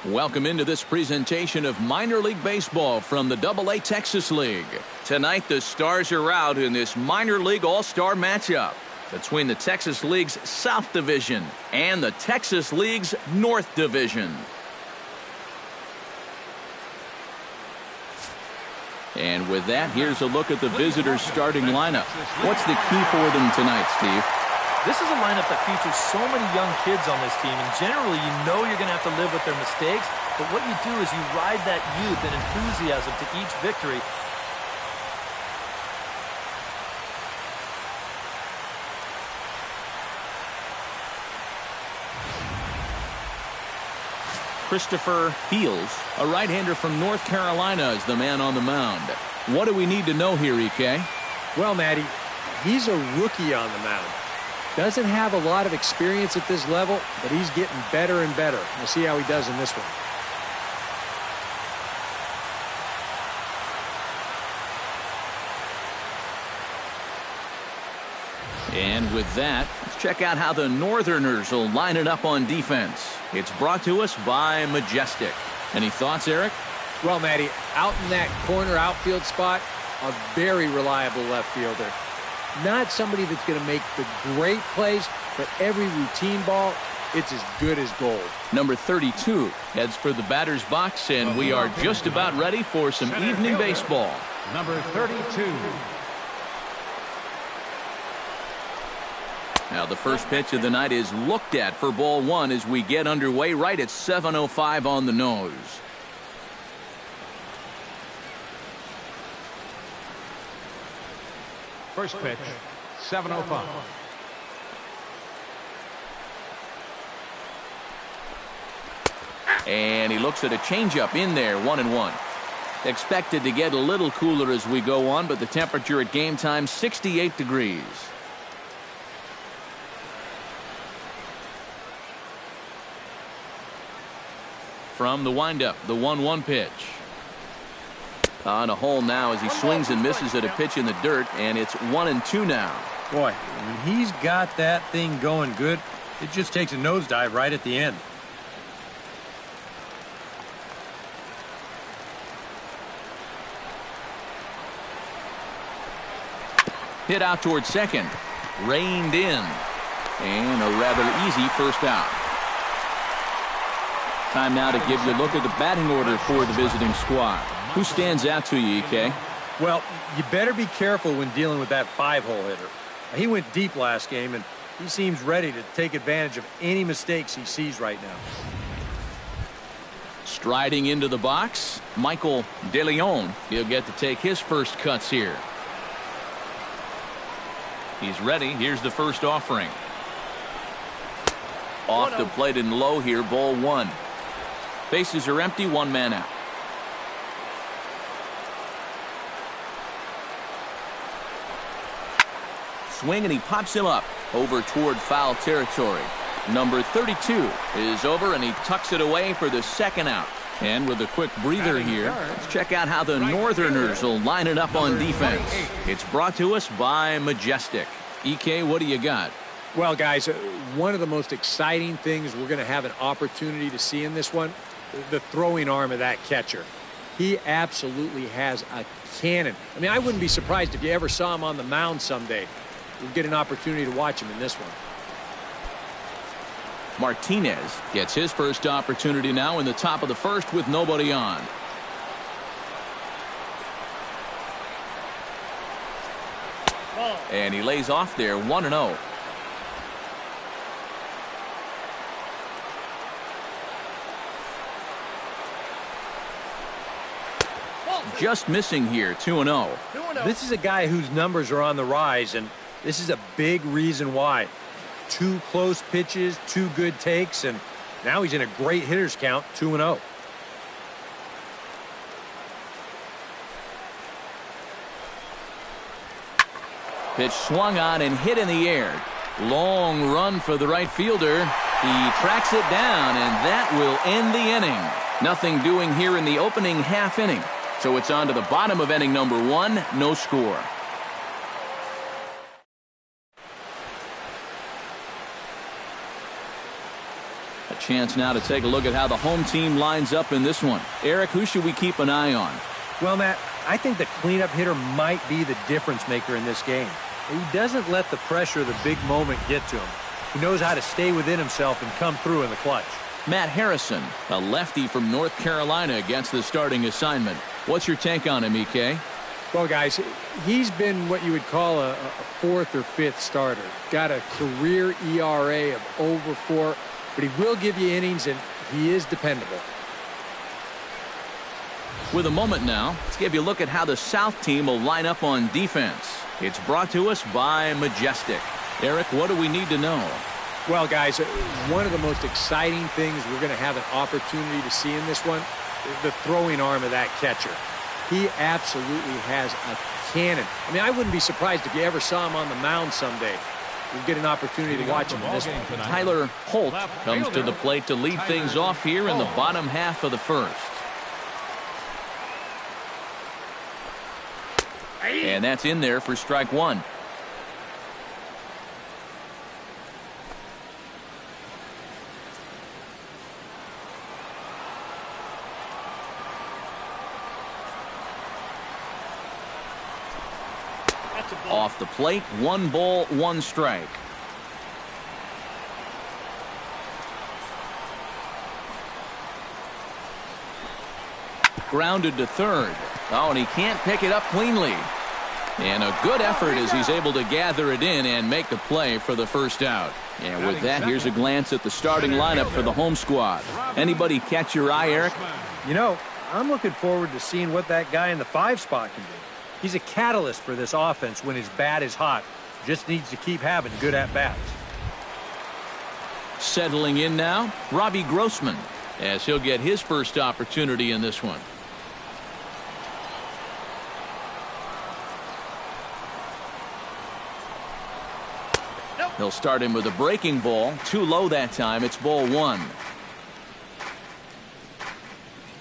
Welcome into this presentation of minor league baseball from the AA Texas League. Tonight, the Stars are out in this minor league all-star matchup between the Texas League's South Division and the Texas League's North Division. And with that, here's a look at the visitors' starting lineup. What's the key for them tonight, Steve? This is a lineup that features so many young kids on this team, and generally you know you're going to have to live with their mistakes, but what you do is you ride that youth and enthusiasm to each victory. Christopher Fields, a right-hander from North Carolina, is the man on the mound. What do we need to know here, EK? Well, Matty, he's a rookie on the mound. Doesn't have a lot of experience at this level, but he's getting better and better. We'll see how he does in this one. And with that, let's check out how the Northerners will line it up on defense. It's brought to us by Majestic. Any thoughts, Eric? Well, Matty, out in that corner outfield spot, a very reliable left fielder. Not somebody that's going to make the great plays, but every routine ball, it's as good as gold. Number 32 heads for the batter's box, and we are just about ready for some evening baseball. Number 32. Now the first pitch of the night is looked at for ball one as we get underway right at 7:05 on the nose. First pitch, 7:05. And he looks at a changeup in there, 1-1. Expected to get a little cooler as we go on, but the temperature at game time, 68 degrees. From the windup, the 1-1 pitch. On a hole now as he swings and misses at a pitch in the dirt, and it's 1-2 now. Boy, when he's got that thing going good, it just takes a nosedive right at the end. Hit out towards second. Reined in. And a rather easy first out. Time now to give you a look at the batting order for the visiting squad. Who stands out to you, EK? Well, you better be careful when dealing with that 5-hole hitter. He went deep last game, and he seems ready to take advantage of any mistakes he sees right now. Striding into the box, Michael DeLeon. He'll get to take his first cuts here. He's ready. Here's the first offering. Off the plate and low here, ball one. Bases are empty, one man out. Swing, and he pops him up over toward foul territory. Number 32 is over, and he tucks it away for the second out. And with a quick breather here, let's check out how the Northerners will line it up on defense. It's brought to us by Majestic. EK, what do you got? Well, guys, one of the most exciting things we're going to have an opportunity to see in this one, the throwing arm of that catcher. He absolutely has a cannon. I mean, I wouldn't be surprised if you ever saw him on the mound someday. We'll get an opportunity to watch him in this one. Martinez gets his first opportunity now in the top of the first with nobody on. And he lays off there, 1-0. Just missing here, 2-0. This is a guy whose numbers are on the rise, and this is a big reason why. 2 close pitches, 2 good takes, and now he's in a great hitter's count, 2-0. Pitch swung on and hit in the air. Long run for the right fielder. He tracks it down, and that will end the inning. Nothing doing here in the opening half inning. So it's on to the bottom of inning number 1, no score. Chance now to take a look at how the home team lines up in this one. Eric, who should we keep an eye on? Well, Matt, I think the cleanup hitter might be the difference maker in this game. He doesn't let the pressure of the big moment get to him. He knows how to stay within himself and come through in the clutch. Matt Harrison, a lefty from North Carolina, gets the starting assignment. What's your take on him, EK? Well, guys, he's been what you would call a fourth or fifth starter. Got a career ERA of over 4, but he will give you innings, and he is dependable. With a moment now, let's give you a look at how the South team will line up on defense. It's brought to us by Majestic. Eric, what do we need to know? Well, guys, one of the most exciting things we're going to have an opportunity to see in this one, the throwing arm of that catcher. He absolutely has a cannon. I mean, I wouldn't be surprised if you ever saw him on the mound someday. We'll get an opportunity to watch him in this one. Tyler Holt comes to the plate to lead things off here in the bottom half of the first. And that's in there for strike one. Off the plate, 1 ball, 1 strike. Grounded to third. Oh, and he can't pick it up cleanly. And a good effort as he's able to gather it in and make the play for the first out. And with that, here's a glance at the starting lineup for the home squad. Anybody catch your eye, Eric? You know, I'm looking forward to seeing what that guy in the 5 spot can do. He's a catalyst for this offense when his bat is hot. Just needs to keep having good at-bats. Settling in now, Robbie Grossman, as he'll get his first opportunity in this one. He'll start him with a breaking ball. Too low that time. It's ball 1.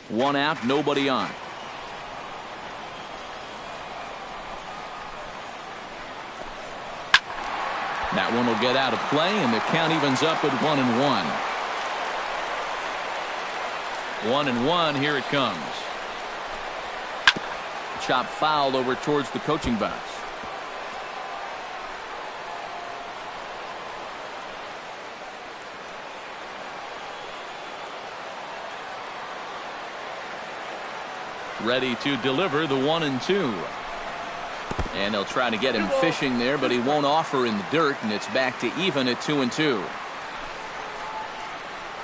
1 out, nobody on. That one will get out of play, and the count evens up at 1-1. 1-1, here it comes. Chop foul over towards the coaching box. Ready to deliver the 1-2. And they'll try to get him fishing there, but he won't offer in the dirt, and it's back to even at 2-2.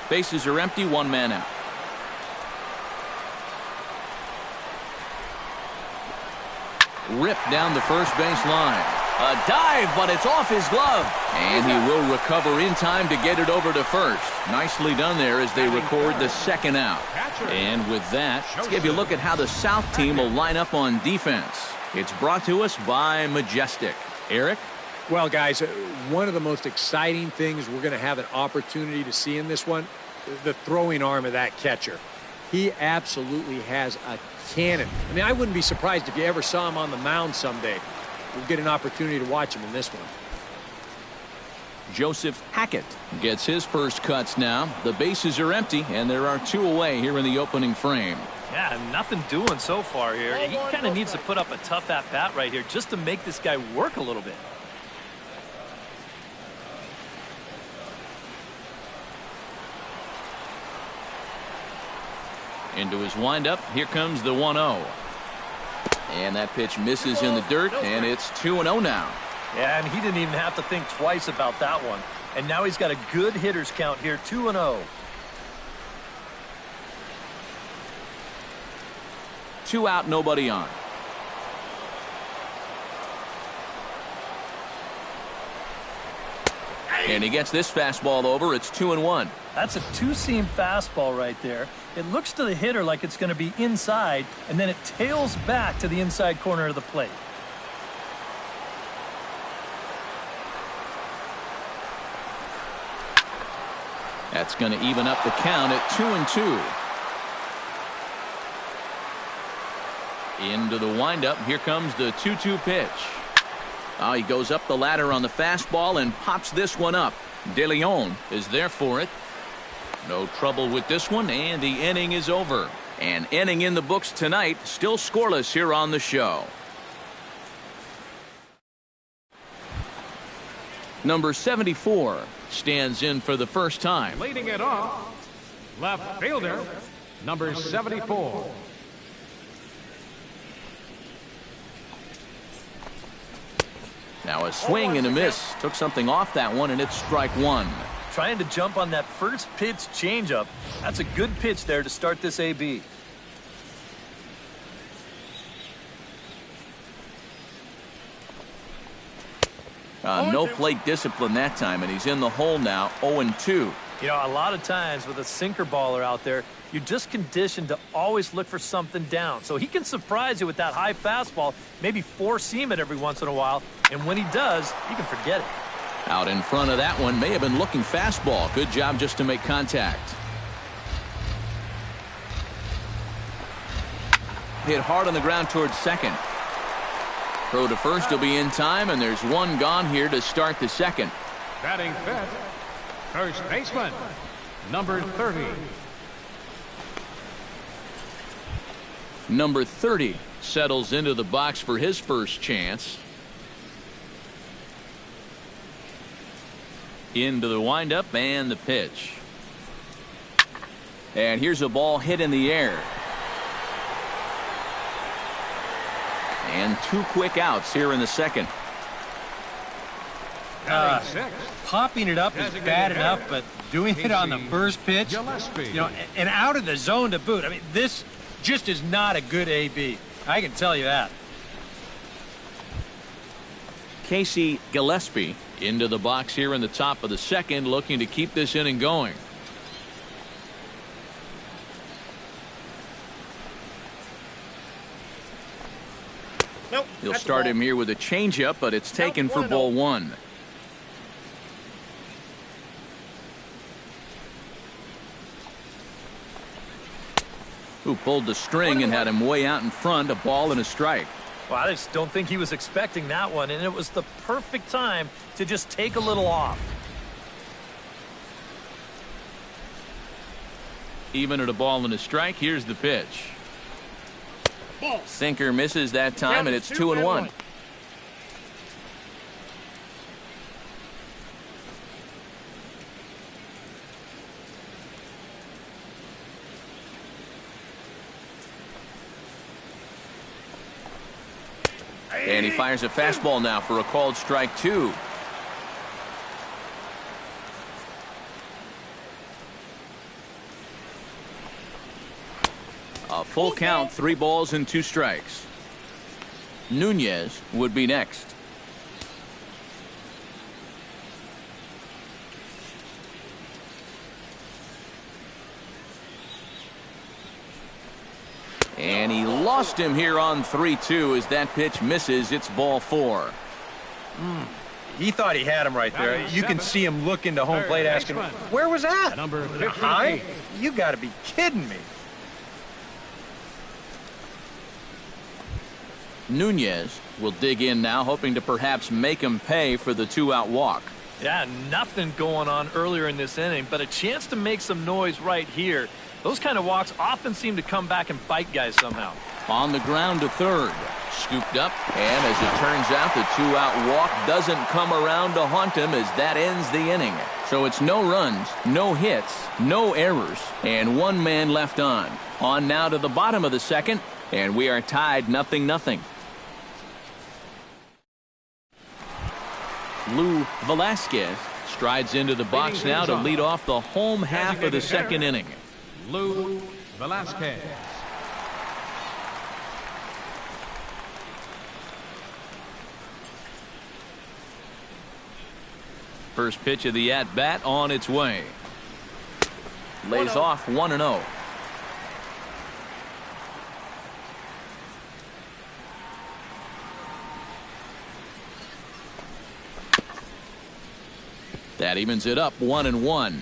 Bases are empty, 1 man out. Ripped down the first base line. A dive, but it's off his glove. And he will recover in time to get it over to first. Nicely done there as they record the second out. And with that, let's give you a look at how the South team will line up on defense. It's brought to us by Majestic. Eric? Well, guys, one of the most exciting things we're going to have an opportunity to see in this one, the throwing arm of that catcher. He absolutely has a cannon. I mean, I wouldn't be surprised if you ever saw him on the mound someday. We'll get an opportunity to watch him in this one. Joseph Hackett gets his first cuts now. The bases are empty, and there are 2 away here in the opening frame. Yeah, nothing doing so far here. He kind of needs to put up a tough at-bat right here just to make this guy work a little bit. Into his windup, here comes the 1-0. And that pitch misses in the dirt, and it's 2-0 now. Yeah, and he didn't even have to think twice about that one. And now he's got a good hitters count here, 2-0. 2 out, nobody on. And he gets this fastball over. It's 2-1. That's a 2-seam fastball right there. It looks to the hitter like it's going to be inside, and then it tails back to the inside corner of the plate. That's going to even up the count at 2-2. Into the windup. Here comes the 2-2 pitch. Oh, he goes up the ladder on the fastball and pops this one up. De Leon is there for it. No trouble with this one, and the inning is over. An inning in the books tonight, still scoreless here on the show. Number 74 stands in for the first time. Leading it off, left fielder, number 74. Now a swing and a miss. Took something off that one, and it's strike one. Trying to jump on that first pitch changeup. That's a good pitch there to start this AB. No plate discipline that time, and he's in the hole now, 0-2. You know, a lot of times with a sinker baller out there, you're just conditioned to always look for something down. So he can surprise you with that high fastball, maybe four-seam it every once in a while, and when he does, you can forget it. Out in front of that one, may have been looking fastball. Good job just to make contact. Hit hard on the ground towards second. Throw to first will be in time, and there's one gone here to start the second. Batting fifth, first baseman, number 30. Number 30 settles into the box for his first chance. Into the windup and the pitch. And here's a ball hit in the air. And two quick outs here in the second. Popping it up is bad enough, but doing it on the first pitch, you know, and out of the zone to boot. I mean, this just is not a good AB. I can tell you that. Casey Gillespie into the box here in the top of the second, looking to keep this inning going. Nope. He'll start him here with a changeup, but it's taken for ball one. Who pulled the string and had him way out in front, a ball and a strike. Well, I just don't think he was expecting that one, and it was the perfect time to just take a little off. Even at a ball and a strike, here's the pitch. Sinker misses that time, and it's 2-1. And he fires a fastball now for a called strike two. A full count, 3 balls and 2 strikes. Nunez would be next. And he lost him here on 3-2 as that pitch misses. It's ball 4. He thought he had him right there. You can see him look into home plate asking, where was that? Number High? 58. You got to be kidding me. Nunez will dig in now, hoping to perhaps make him pay for the 2-out walk. Yeah, nothing going on earlier in this inning, but a chance to make some noise right here. Those kind of walks often seem to come back and bite guys somehow. On the ground to third. Scooped up, and as it turns out, the 2-out walk doesn't come around to haunt him as that ends the inning. So it's no runs, no hits, no errors, and 1 man left on. On now to the bottom of the second, and we are tied 0-0. Lou Velasquez strides into the box now to lead off the home half of the second inning. Lou Velasquez. First pitch of the at-bat on its way. Lays off 1-0. That evens it up 1-1.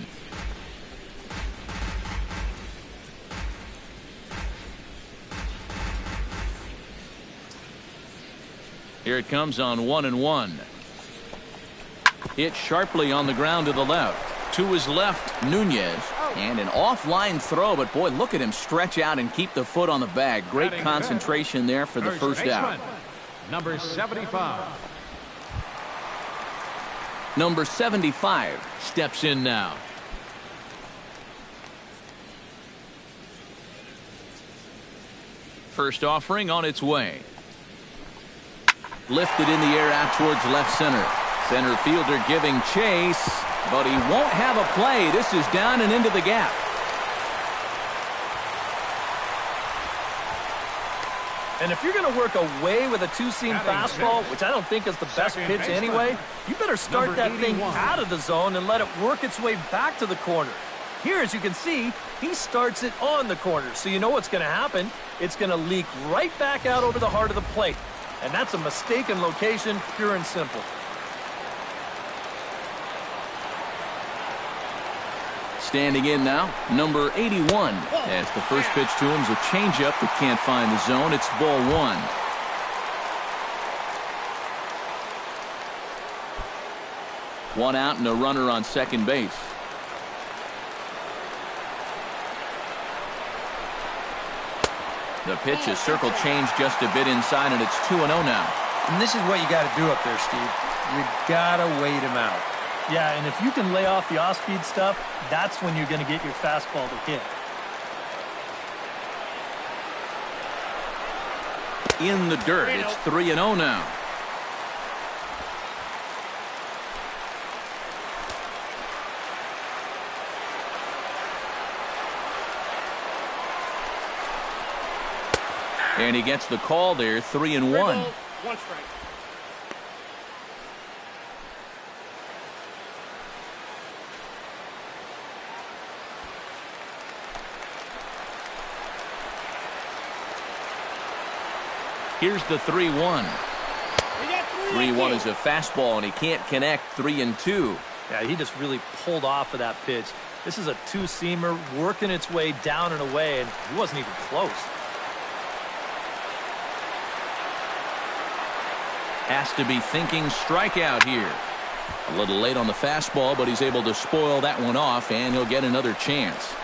Here it comes on 1-1. Hit sharply on the ground to the left. To his left, Nunez. And an offline throw, but boy, look at him stretch out and keep the foot on the bag. Great concentration there for the first out. Number 75. Number 75 steps in now. First offering on its way. Lifted in the air out towards left center. Center fielder giving chase, but he won't have a play. This is down and into the gap. And if you're going to work away with a two-seam fastball, which I don't think is the best pitch anyway, you better start that thing out of the zone and let it work its way back to the corner. Here, as you can see, he starts it on the corner. So you know what's going to happen. It's going to leak right back out over the heart of the plate. And that's a mistaken location, pure and simple. Standing in now, number 81. As the first pitch to him is a changeup that can't find the zone. It's ball one. One out and a runner on second base. The pitch is circle changed just a bit inside, and it's 2-0 now. And this is what you got to do up there, Steve. You got to wait him out. Yeah, and if you can lay off the off-speed stuff, that's when you're going to get your fastball to hit. In the dirt, it's 3-0 now. And he gets the call there, 3-1. 1 strike. Here's the 3-1. 3-1 is a fastball, and he can't connect. 3-2. Yeah, he just really pulled off of that pitch. This is a two-seamer working its way down and away, and he wasn't even close. Has to be thinking strikeout here. A little late on the fastball, but he's able to spoil that one off, and he'll get another chance.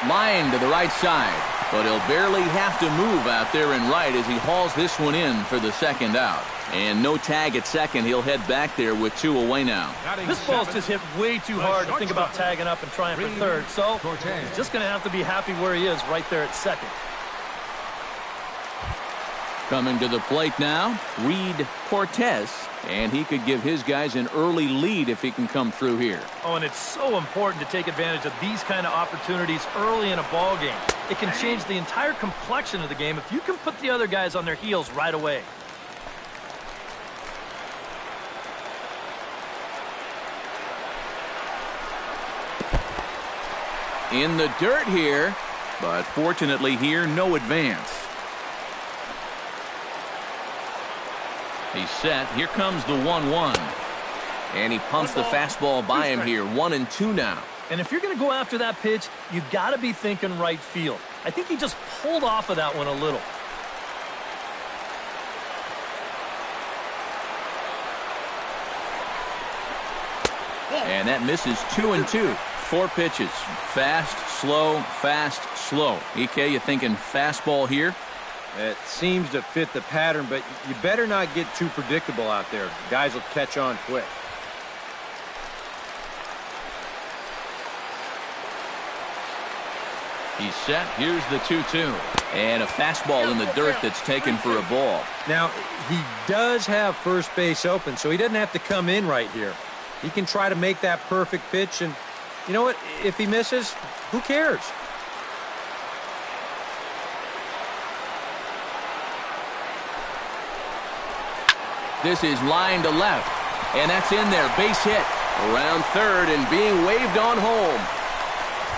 Line to the right side, but he'll barely have to move out there in right as he hauls this one in for the second out. And no tag at second. He'll head back there with 2 away now. This ball's just hit way too hard to think about tagging up and trying for third, so he's just going to have to be happy where he is right there at second. Coming to the plate now, Reed Cortez, and he could give his guys an early lead if he can come through here. Oh, and it's so important to take advantage of these kind of opportunities early in a ball game. It can change the entire complexion of the game if you can put the other guys on their heels right away. In the dirt here, but fortunately here, no advance. He's set. Here comes the 1-1. And he pumps the fastball by him here. 1-2 now. And if you're going to go after that pitch, you got to be thinking right field. I think he just pulled off of that one a little. And that misses 2-2. 4 pitches. Fast, slow, fast, slow. EK, you thinking fastball here? It seems to fit the pattern, but you better not get too predictable out there. Guys will catch on quick. He's set. Here's the 2-2. And a fastball in the dirt that's taken for a ball. Now, he does have first base open, so he doesn't have to come in right here. He can try to make that perfect pitch, and you know what? If he misses, who cares? This is line to left, and that's in there. Base hit around third and being waved on home.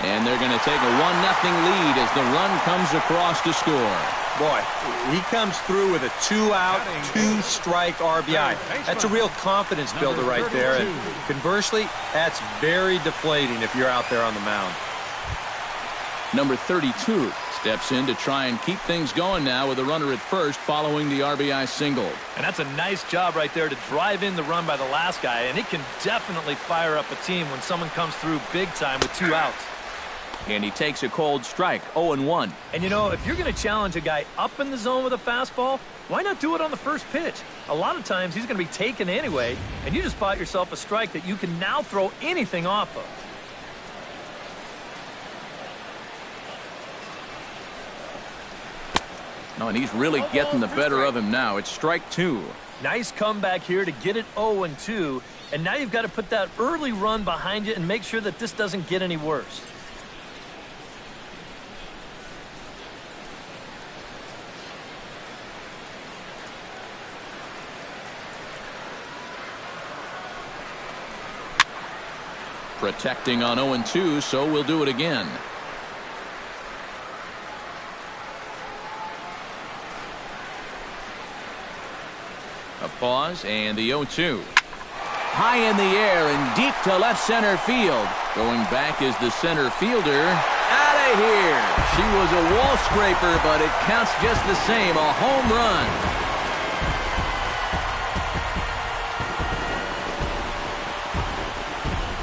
And they're going to take a 1-0 lead as the run comes across to score. Boy, he comes through with a 2-out, 2-strike RBI. That's a real confidence builder right there. And conversely, that's very deflating if you're out there on the mound. Number 32 Steps in to try and keep things going now with a runner at first following the RBI single. And that's a nice job right there to drive in the run by the last guy, and it can definitely fire up a team when someone comes through big time with 2 outs. And he takes a cold strike, 0-1. And you know, if you're going to challenge a guy up in the zone with a fastball, why not do it on the first pitch? A lot of times he's going to be taken anyway, and you just bought yourself a strike that you can now throw anything off of. No, and he's really getting the better of him now. It's strike 2. Nice comeback here to get it 0-2, and now you've got to put that early run behind you and make sure that this doesn't get any worse. Protecting on 0-2, so we'll do it again. A pause and the 0-2. High in the air and deep to left center field. Going back is the center fielder. Out of here. She was a wall scraper, but it counts just the same. A home run.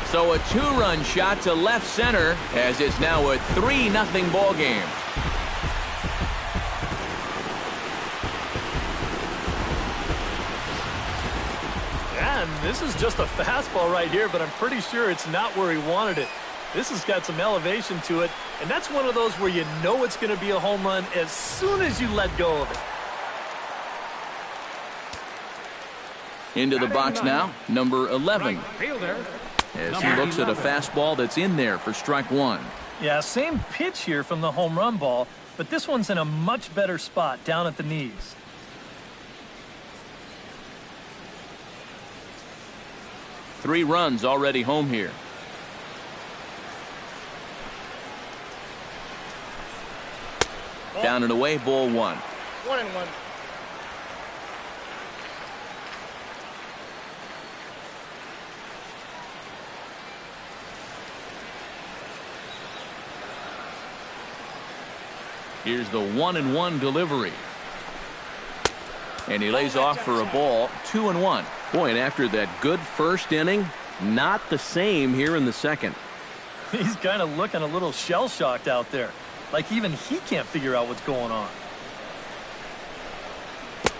So a 2-run shot to left center as it's now a 3-0 ball game. And this is just a fastball right here, but I'm pretty sure it's not where he wanted it. This has got some elevation to it, and that's one of those where you know it's going to be a home run as soon as you let go of it. Into the box now, number 11. As he looks at a fastball that's in there for strike 1. Yeah, same pitch here from the home run ball, but this one's in a much better spot down at the knees. Three runs already home here. Down and away, ball 1. 1-1. Here's the 1-1 delivery. And he lays off for a ball, 2-1. Boy, and after that good first inning, not the same here in the second. He's kind of looking a little shell-shocked out there. Like even he can't figure out what's going on.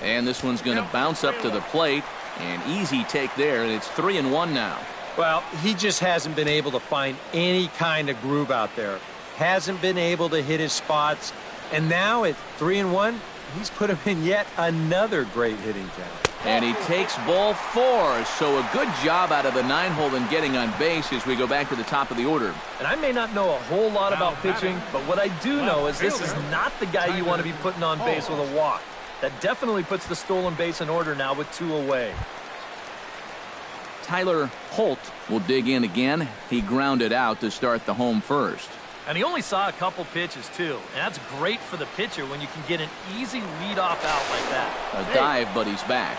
And this one's going to bounce up to the plate. An easy take there, and it's 3-1 now. Well, he just hasn't been able to find any kind of groove out there. Hasn't been able to hit his spots. And now at 3-1, he's put him in yet another great hitting count. And he takes ball 4. So a good job out of the 9-hole in getting on base as we go back to the top of the order. And I may not know a whole lot about pitching, but what I do know is this is not the guy you want to be putting on base with a walk. That definitely puts the stolen base in order now with 2 away. Tyler Holt will dig in again. He grounded out to start the home first. And he only saw a couple pitches, too. And that's great for the pitcher when you can get an easy leadoff out like that. A dive, but he's back.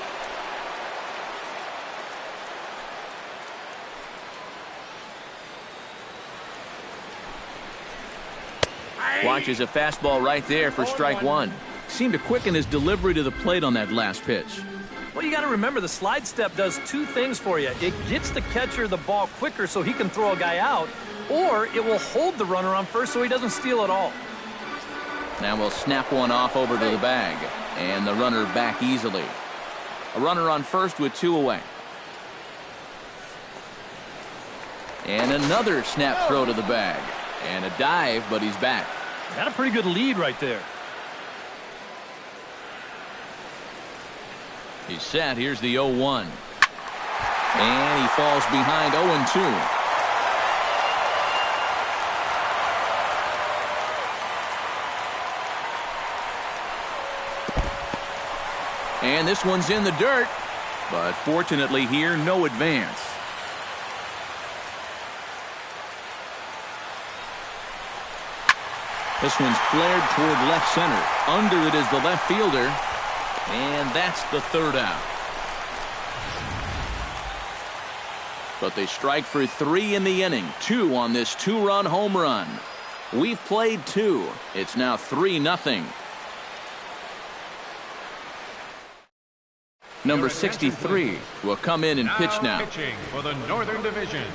Watches a fastball right there for strike 1. Seemed to quicken his delivery to the plate on that last pitch. Well, you got to remember the slide step does 2 things for you. It gets the catcher the ball quicker so he can throw a guy out, or it will hold the runner on first so he doesn't steal it all. Now we'll snap one off over to the bag, and the runner back easily. A runner on first with 2 away. And another snap throw to the bag. And a dive, but he's back. Got a pretty good lead right there. He's set. Here's the 0-1. And he falls behind 0-2. And this one's in the dirt. But fortunately here, no advance. This one's flared toward left center. Under it is the left fielder. And that's the 3rd out. But they strike for 3 in the inning. 2 on this 2-run home run. We've played 2. It's now 3-0. Number 63 will come in and pitch now. Pitching for the Northern Division,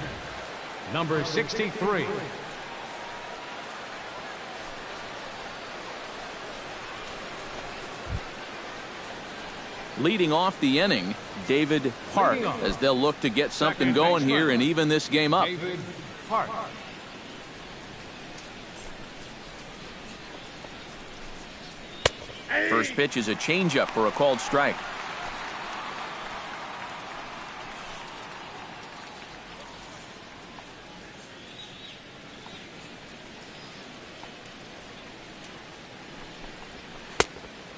number 63. Leading off the inning, David Park, as they'll look to get something going here and even this game up. David Park. First pitch is a changeup for a called strike.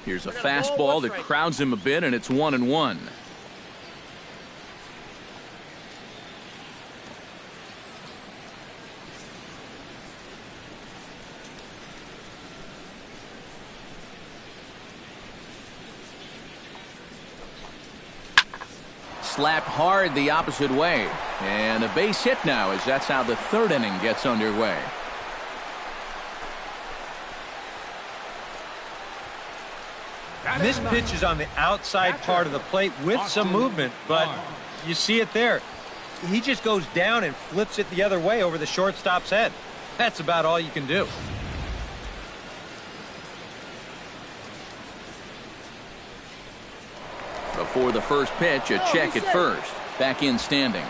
Here's a fastball that crowds him a bit, and it's 1-1. Slapped hard the opposite way, and a base hit now, as that's how the third inning gets underway. This pitch is on the outside part of the plate with some movement, but you see it there. He just goes down and flips it the other way over the shortstop's head. That's about all you can do. Before the first pitch, a check at first. Back in standing.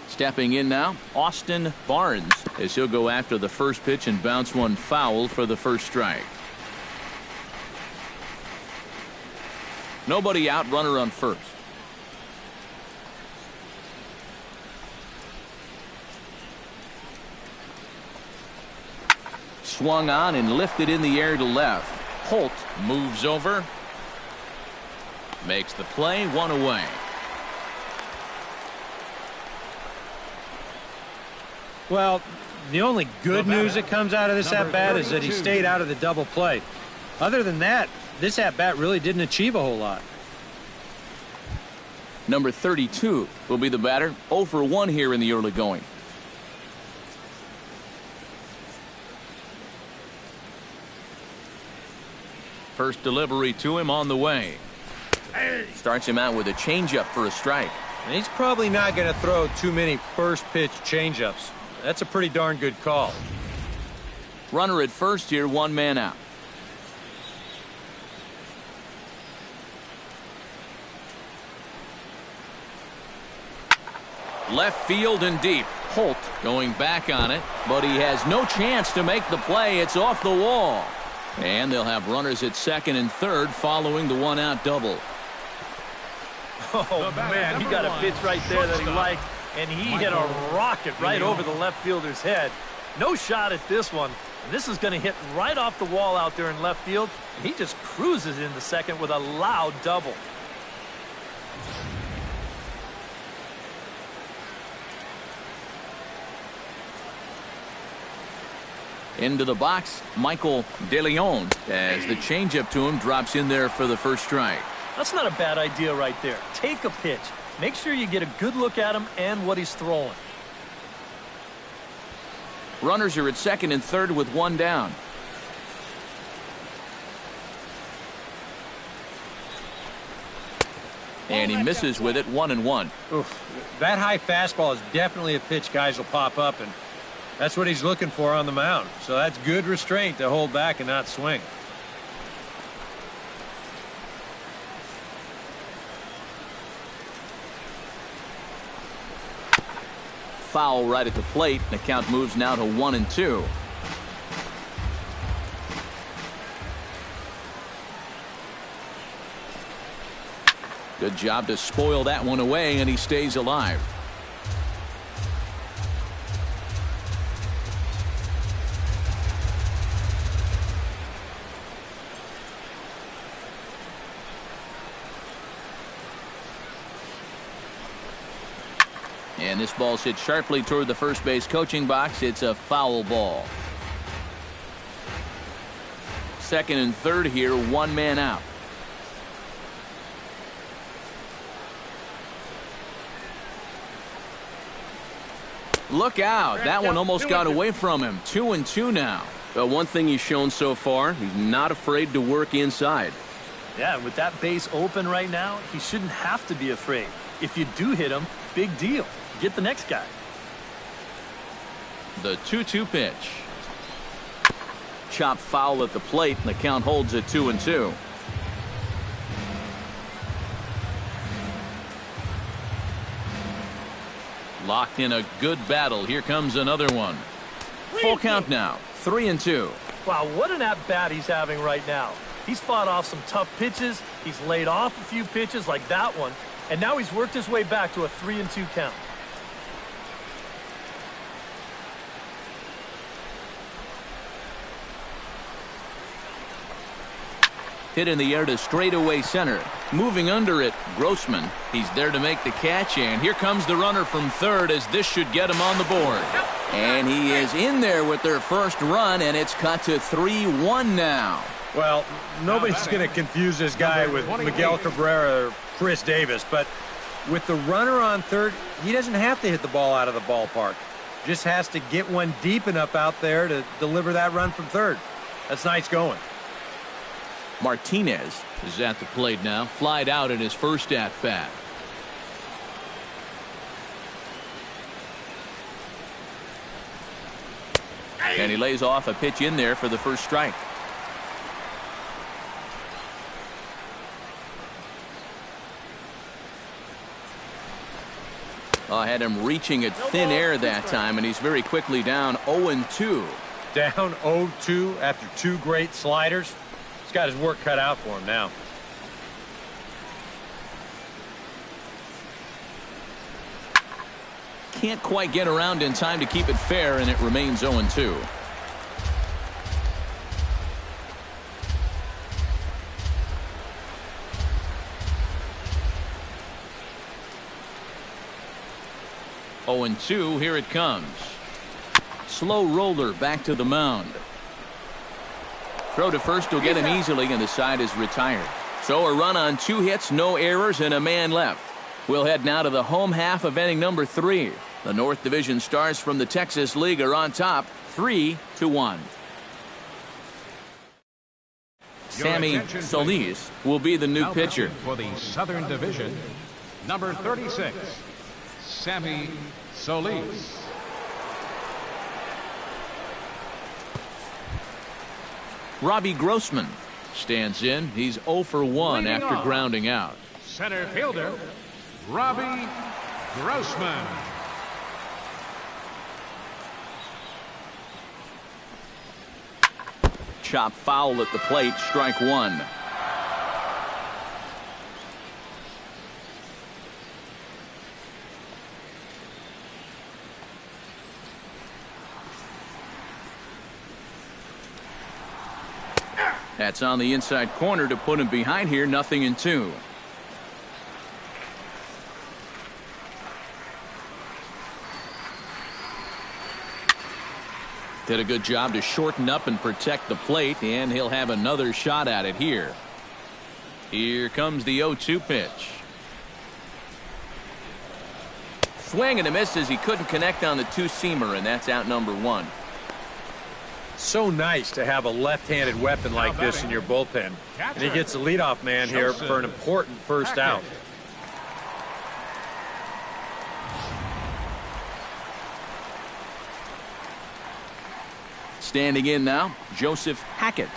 Stepping in now, Austin Barnes, as he'll go after the first pitch and bounce one foul for the first strike. Nobody out, runner on first. Swung on and lifted in the air to left. Holt moves over. Makes the play, one away. Well, the only good news that comes out of this at-bat is that he stayed out of the double play. Other than that, this at-bat really didn't achieve a whole lot. Number 32 will be the batter. 0 for 1 here in the early going. First delivery to him on the way. Starts him out with a changeup for a strike. And he's probably not going to throw too many first-pitch changeups. That's a pretty darn good call. Runner at first here, 1 man out. Left field and deep. Holt going back on it, but he has no chance to make the play. It's off the wall. And they'll have runners at second and third following the 1-out double. Oh, man, he got a pitch right there that he liked, and he hit a rocket right over the left fielder's head. No shot at this one. And this is going to hit right off the wall out there in left field. And he just cruises into second with a loud double. Into the box, Michael DeLeon, as the changeup to him drops in there for the first strike. That's not a bad idea right there. Take a pitch. Make sure you get a good look at him and what he's throwing. Runners are at second and third with 1 down. And he misses with it, 1-1. Oof. That high fastball is definitely a pitch guys will pop up, and that's what he's looking for on the mound. So that's good restraint to hold back and not swing. Foul right at the plate. The count moves now to 1-2. Good job to spoil that one away, and he stays alive. And this ball's hit sharply toward the first base coaching box. It's a foul ball. Second and third here, 1 man out. Look out. That one almost got away from him. 2-2 now. One thing he's shown so far, he's not afraid to work inside. Yeah, with that base open right now, he shouldn't have to be afraid. If you do hit him, big deal. Get the next guy. The 2-2 pitch. Chop foul at the plate, and the count holds at 2-2. Locked in a good battle. Here comes another one. Full count now. 3-2. Wow, what an at-bat he's having right now. He's fought off some tough pitches. He's laid off a few pitches like that one. And now he's worked his way back to a 3-2 count. Hit in the air to straightaway center. Moving under it, Grossman. He's there to make the catch, and here comes the runner from third as this should get him on the board. And he is in there with their first run, and it's cut to 3-1 now. Well, nobody's going to confuse this guy with Miguel Cabrera or Chris Davis, but with the runner on third, he doesn't have to hit the ball out of the ballpark. Just has to get one deep enough out there to deliver that run from third. That's nice going. Martinez is at the plate now, flied out in his first at-bat. And he lays off a pitch in there for the first strike. I had him reaching at thin air that time, and he's very quickly down 0-2. Down 0-2 after two great sliders. He's got his work cut out for him now. Can't quite get around in time to keep it fair, and it remains 0-2. Here it comes. Slow roller back to the mound. Throw to first will get him easily, and the side is retired. So a run on 2 hits, no errors, and a man left. We'll head now to the home half of inning number 3. The North Division Stars from the Texas League are on top, 3-1. Sammy Solis will be the new pitcher. For the Southern Division, number 36, Sammy Solis. Robbie Grossman stands in. He's 0 for 1 after grounding out. Center fielder, Robbie Grossman. Chop foul at the plate, strike 1. That's on the inside corner to put him behind here, 0-2. Did a good job to shorten up and protect the plate, and he'll have another shot at it here. Here comes the 0-2 pitch. Swing and a miss as he couldn't connect on the two-seamer, and that's out number 1. So nice to have a left-handed weapon like this in your bullpen. And he gets the leadoff man here for an important first out. Standing in now, Joseph Hackett.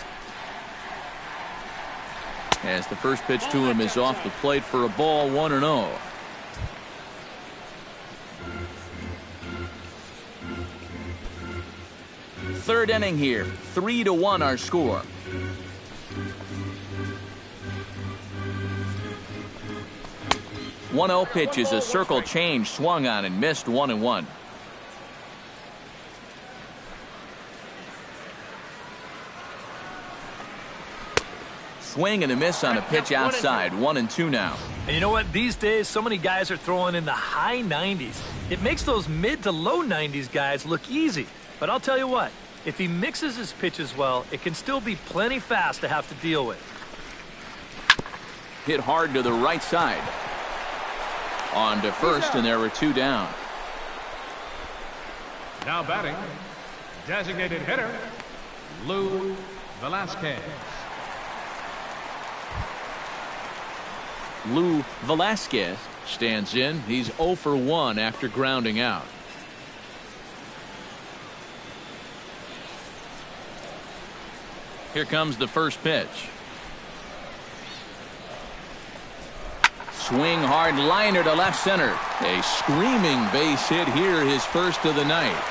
As the first pitch to him is off the plate for a ball, 1-0. Third inning here, 3-1 our score. One-0 pitch is a circle change, swung on and missed, 1-1. Swing and a miss on a pitch outside, 1-2 now. And you know what? These days, so many guys are throwing in the high 90s. It makes those mid to low 90s guys look easy. But I'll tell you what, if he mixes his pitches well, it can still be plenty fast to have to deal with. Hit hard to the right side. On to first, and there were 2 down. Now batting, designated hitter, Lou Velasquez. Lou Velasquez stands in. He's 0 for 1 after grounding out. Here comes the first pitch. Swing hard liner to left center. A screaming base hit here, his first of the night.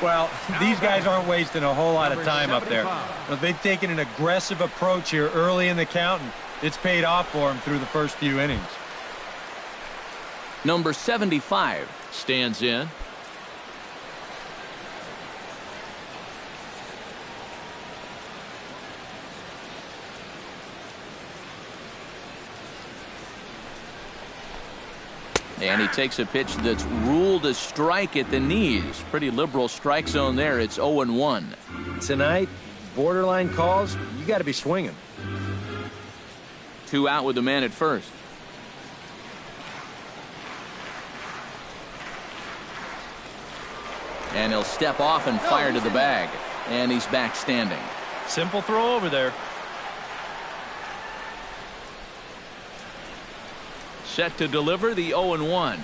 Well, these guys aren't wasting a whole lot of time up there. They've taken an aggressive approach here early in the count, and it's paid off for them through the first few innings. Number 75 stands in. And he takes a pitch that's ruled a strike at the knees. Pretty liberal strike zone there. It's 0-1. Tonight, borderline calls, you got to be swinging. 2 out with the man at first. And he'll step off and fire to the bag. And he's back standing. Simple throw over there. Set to deliver the 0-1.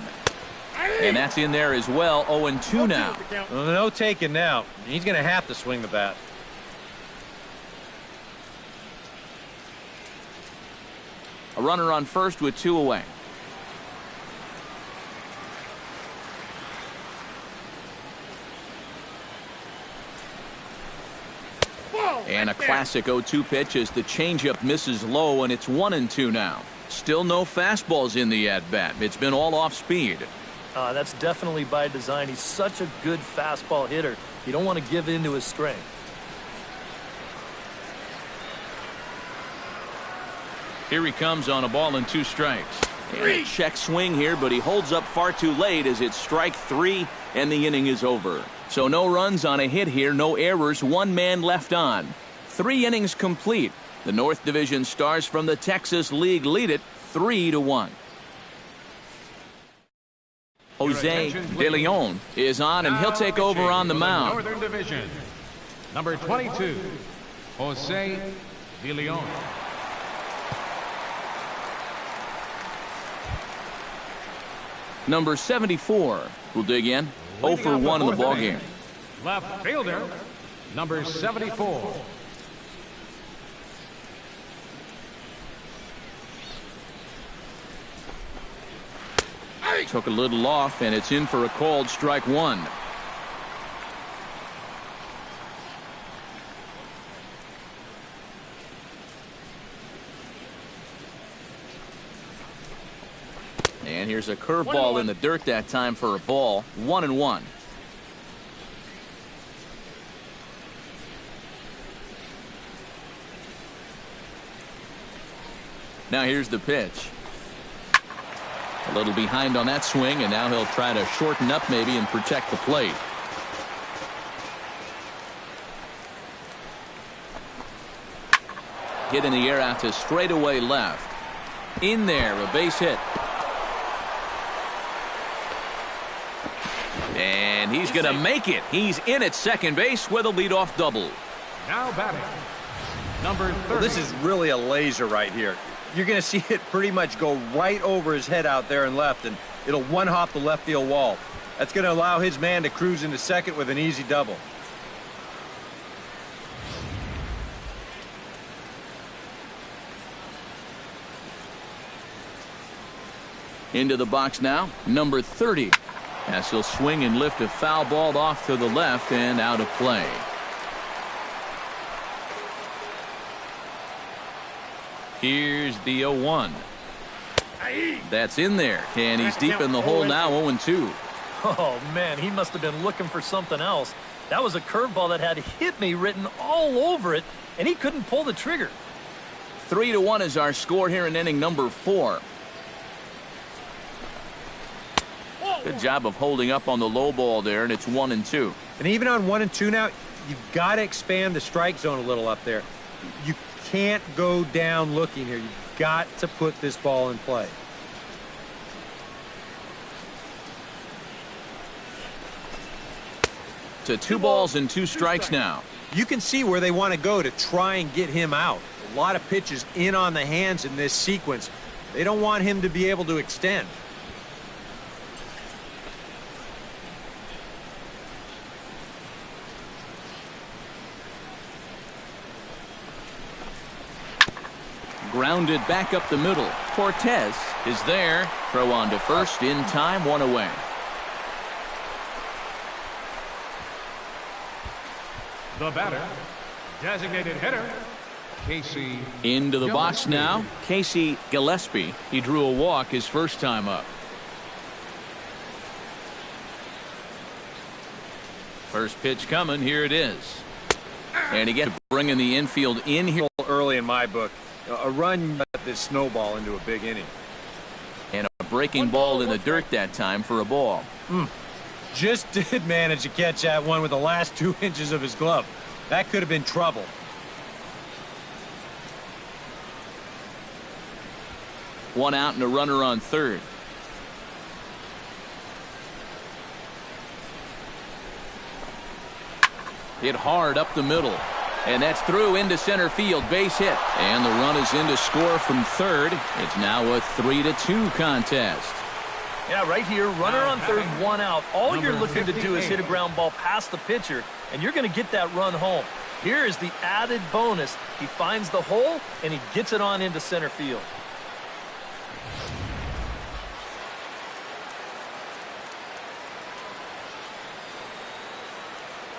And that's in there as well. 0-2 now. Well, no taking now. He's going to have to swing the bat. A runner on first with 2 away. And a classic 0-2 pitch as the changeup misses low, and it's 1-2 now. Still no fastballs in the at-bat. It's been all off speed. That's definitely by design. He's such a good fastball hitter. You don't want to give in to his strength. Here he comes on a ball and 2 strikes. And a check swing here, but he holds up far too late as it's strike 3 and the inning is over. So no runs on a hit here, no errors, 1 man left on. 3 innings complete. The North Division Stars from the Texas League lead it 3-1. Jose De Leon is on, and he'll take over on the mound. Northern Division, number 22, Jose De Leon. Number 74 will dig in. 0 for 1 in the ballgame. Left fielder, number 74. Took a little off, and it's in for a called strike 1. And here's a curveball in the dirt that time for a ball. 1-1. Now here's the pitch. A little behind on that swing, and now he'll try to shorten up maybe and protect the plate. Hit in the air out to straightaway left. In there, a base hit. And he's going to make it. He's in at second base with a leadoff double. Now batting, number 30. Well, this is really a laser right here. You're going to see it pretty much go right over his head out there and left, and it'll one-hop the left field wall. That's going to allow his man to cruise into second with an easy double. Into the box now, number 30. As he'll swing and lift a foul ball off to the left and out of play. Here's the 0-1. That's in there, and he's deep in the hole now, 0-2. Oh, man, he must have been looking for something else. That was a curveball that had "hit me" written all over it, and he couldn't pull the trigger. 3-1 is our score here in inning number 4. Good job of holding up on the low ball there, and it's 1-2. And even on 1-2 now, you've got to expand the strike zone a little up there. You can't go down looking here. You've got to put this ball in play. To 2 balls and 2 strikes now. You can see where they want to go to try and get him out. A lot of pitches in on the hands in this sequence. They don't want him to be able to extend. Grounded back up the middle. Cortez is there. Throw on to first in time, 1 away. The batter, designated hitter, Casey. Into the box Gillespie. now. Casey Gillespie. He drew a walk his first time up. First pitch coming. Here it is. And he gets bringing the infield in here. Early in my book, a run let this snowball into a big inning. And a breaking ball in the dirt that time for a ball. Just did manage to catch that one with the last 2 inches of his glove. That could have been trouble. One out and a runner on third. Hit hard up the middle. And that's through into center field. Base hit. And the run is in to score from third. It's now a 3-2 contest. Yeah, right here, runner on third, 1 out. All you're looking to do is hit a ground ball past the pitcher, and you're going to get that run home. Here is the added bonus. He finds the hole, and he gets it on into center field.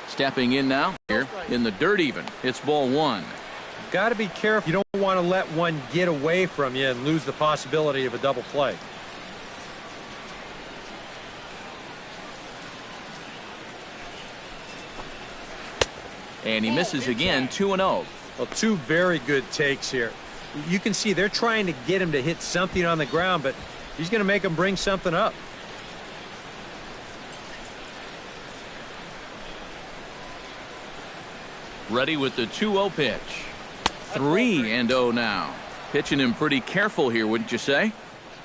Stepping in now here in the dirt even. It's ball 1. Got to be careful. You don't want to let one get away from you and lose the possibility of a double play. And he misses again, 2-0. Well, 2 very good takes here. You can see they're trying to get him to hit something on the ground, but he's going to make him bring something up. Ready with the 2-0 pitch. 3-0 now. Pitching him pretty careful here, wouldn't you say?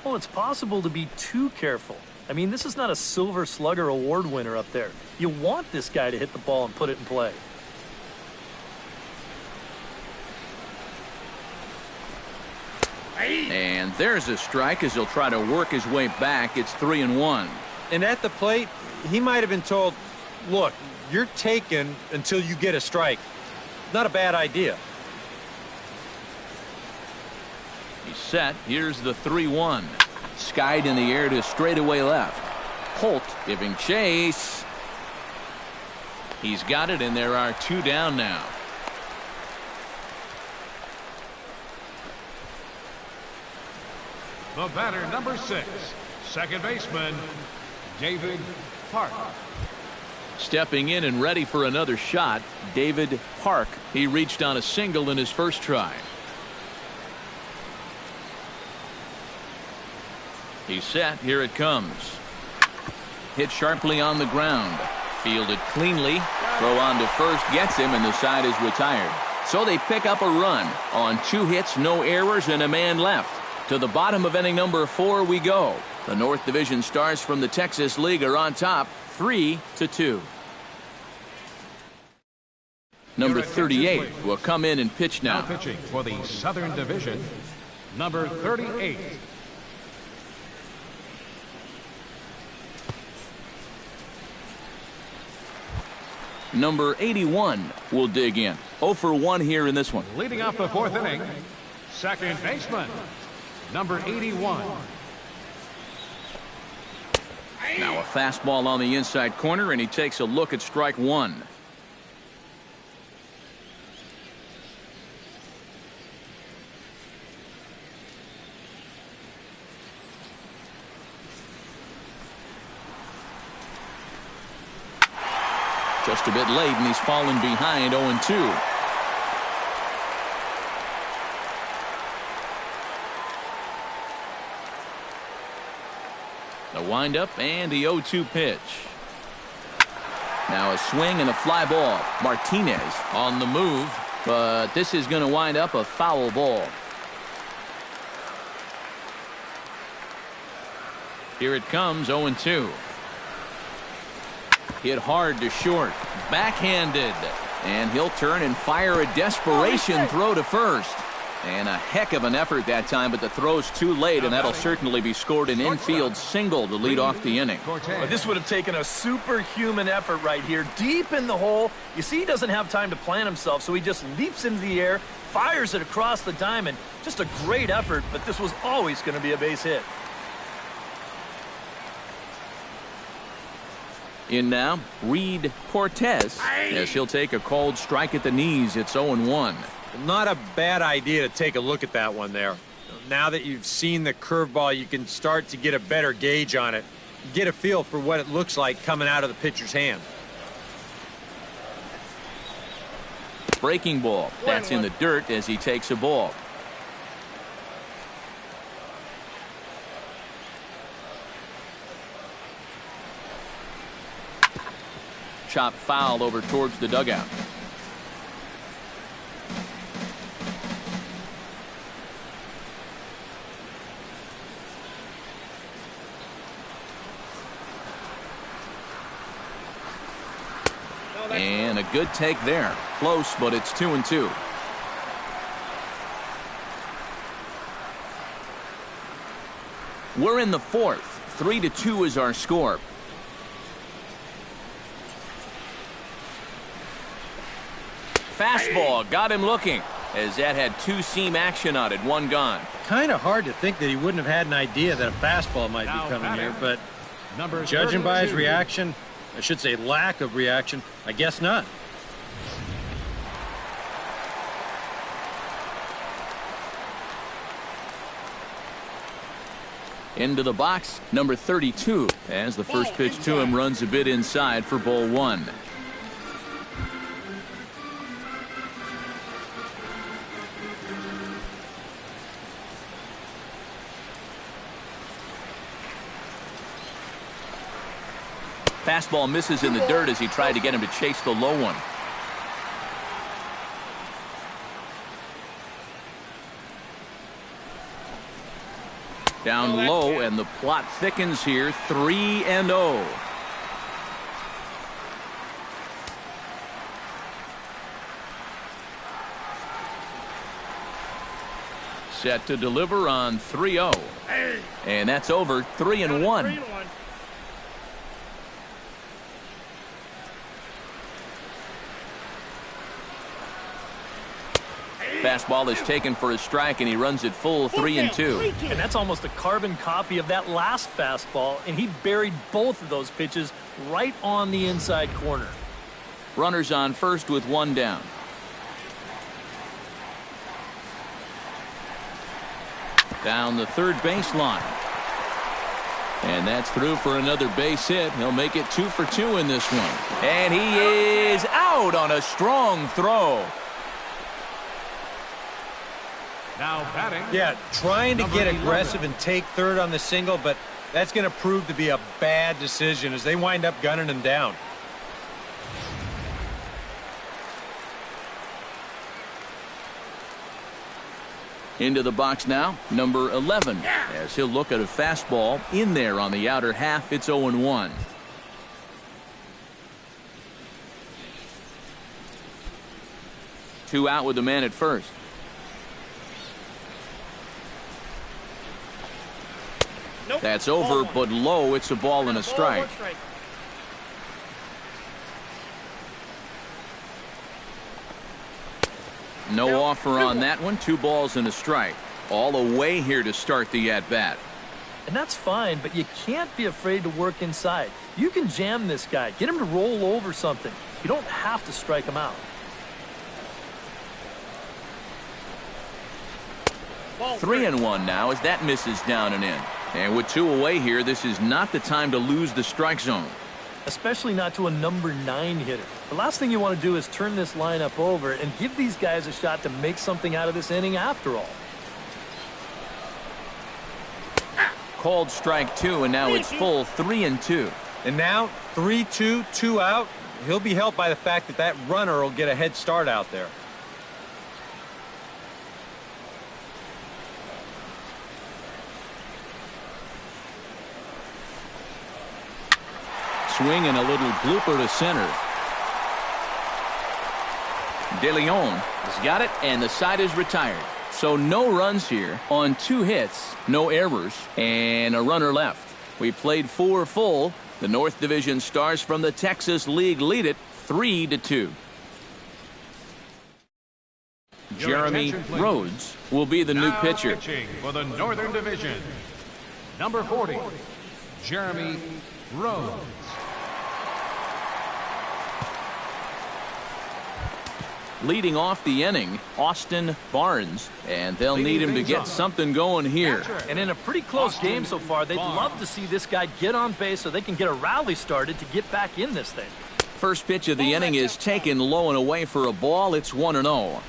Well, it's possible to be too careful. I mean, this is not a Silver Slugger award winner up there. You want this guy to hit the ball and put it in play. And there's a strike as he'll try to work his way back. It's 3-1. And at the plate, he might have been told, look, you're taken until you get a strike. Not a bad idea. He's set. Here's the 3-1. Skied in the air to straightaway left. Holt giving chase. He's got it, and there are 2 down now. The batter, number 6, second baseman, David Park. Stepping in and ready for another shot, David Park. He reached on a single in his first try. He's set. Here it comes. Hit sharply on the ground. Fielded cleanly. Throw on to first gets him, and the side is retired. So they pick up a run on 2 hits, no errors, and a man left. To the bottom of inning number 4 we go. The North Division Stars from the Texas League are on top, 3-2. Number 38 will come in and pitch Now now. pitching for the Southern Division, number 38. Number 81 will dig in. 0 for 1 here in this one. Leading off the 4th inning, second baseman, number 81. Now a fastball on the inside corner, and he takes a look at strike 1. Just a bit late, and he's fallen behind 0-2. The windup and the 0-2 pitch. Now a swing and a fly ball. Martinez on the move, but this is going to wind up a foul ball. Here it comes, 0-2. Hit hard to short. Backhanded. And he'll turn and fire a desperation throw to first. And a heck of an effort that time, but the throw's too late, and that'll certainly be scored an infield single to lead off the inning. Well, this would have taken a superhuman effort right here, deep in the hole. You see, he doesn't have time to plant himself, so he just leaps into the air, fires it across the diamond. Just a great effort, but this was always going to be a base hit. In now, Reed Cortez, as he'll take a called strike at the knees. It's 0-1. Not a bad idea to take a look at that one there. Now that you've seen the curveball, you can start to get a better gauge on it. Get a feel for what it looks like coming out of the pitcher's hand. Breaking ball. That's in the dirt as he takes a ball. Chop foul over towards the dugout. And a good take there. Close, but it's 2-2. We're in the fourth. 3-2 is our score. Fastball got him looking, as that had two-seam action on it. One gone. Kind of hard to think that he wouldn't have had an idea that a fastball might be coming here, but judging by his reaction, I should say lack of reaction, I guess not. Into the box, number 32, as the first pitch to him runs a bit inside for ball one. Fastball misses in the dirt as he tried to get him to chase the low one. Down low, and the plot thickens here. 3-0. Set to deliver on 3-0. And that's over. 3-1. Fastball is taken for a strike, and he runs it full. 3-2. And that's almost a carbon copy of that last fastball, and he buried both of those pitches right on the inside corner. Runners on first with one down. Down the third baseline. And that's through for another base hit. He'll make it 2 for 2 in this one. And he is out on a strong throw. Now batting. Yeah, trying to get aggressive and take third on the single, but that's going to prove to be a bad decision as they wind up gunning him down. Into the box now, number 11, as he'll look at a fastball in there on the outer half. It's 0-1. Two out with the man at first. That's over, but low. It's a ball and a strike. No offer on that one. 2 balls and a strike. All away here to start the at-bat. And that's fine, but you can't be afraid to work inside. You can jam this guy. Get him to roll over something. You don't have to strike him out. 3-1 now as that misses down and in. And with 2 away here, this is not the time to lose the strike zone. Especially not to a number 9 hitter. The last thing you want to do is turn this lineup over and give these guys a shot to make something out of this inning after all. Called strike 2, and now it's full. 3-2. And now 3-2, 2 out. He'll be helped by the fact that that runner will get a head start out there. Swing and a little blooper to center. De Leon has got it, and the side is retired. So no runs here on 2 hits, no errors, and a runner left. We played 4 full. The North Division Stars from the Texas League lead it 3-2. Jeremy Rhodes will be the new pitcher. Pitching for the Northern Division, number 40, Jeremy Rhodes. Leading off the inning, Austin Barnes, and they'll need him to get something going here. And in a pretty close game so far, they'd love to see this guy get on base so they can get a rally started to get back in this thing. First pitch of the inning is taken low and away for a ball. It's 1-0.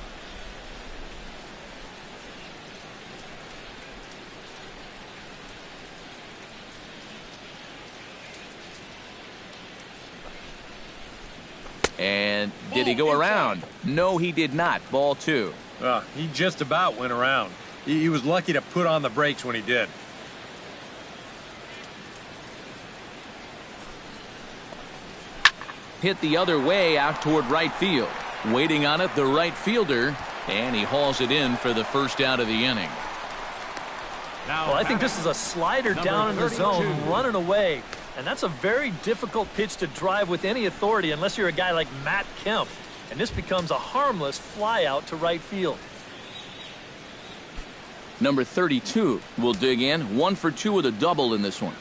And did he go around? No, he did not. Ball 2. He just about went around. He was lucky to put on the brakes when he did. Hit the other way out toward right field. Waiting on it, the right fielder, and he hauls it in for the first out of the inning. Well, I think this is a slider down in the zone, running away. And that's a very difficult pitch to drive with any authority unless you're a guy like Matt Kemp. And this becomes a harmless fly out to right field. Number 32 will dig in. 1 for 2 with a double in this one.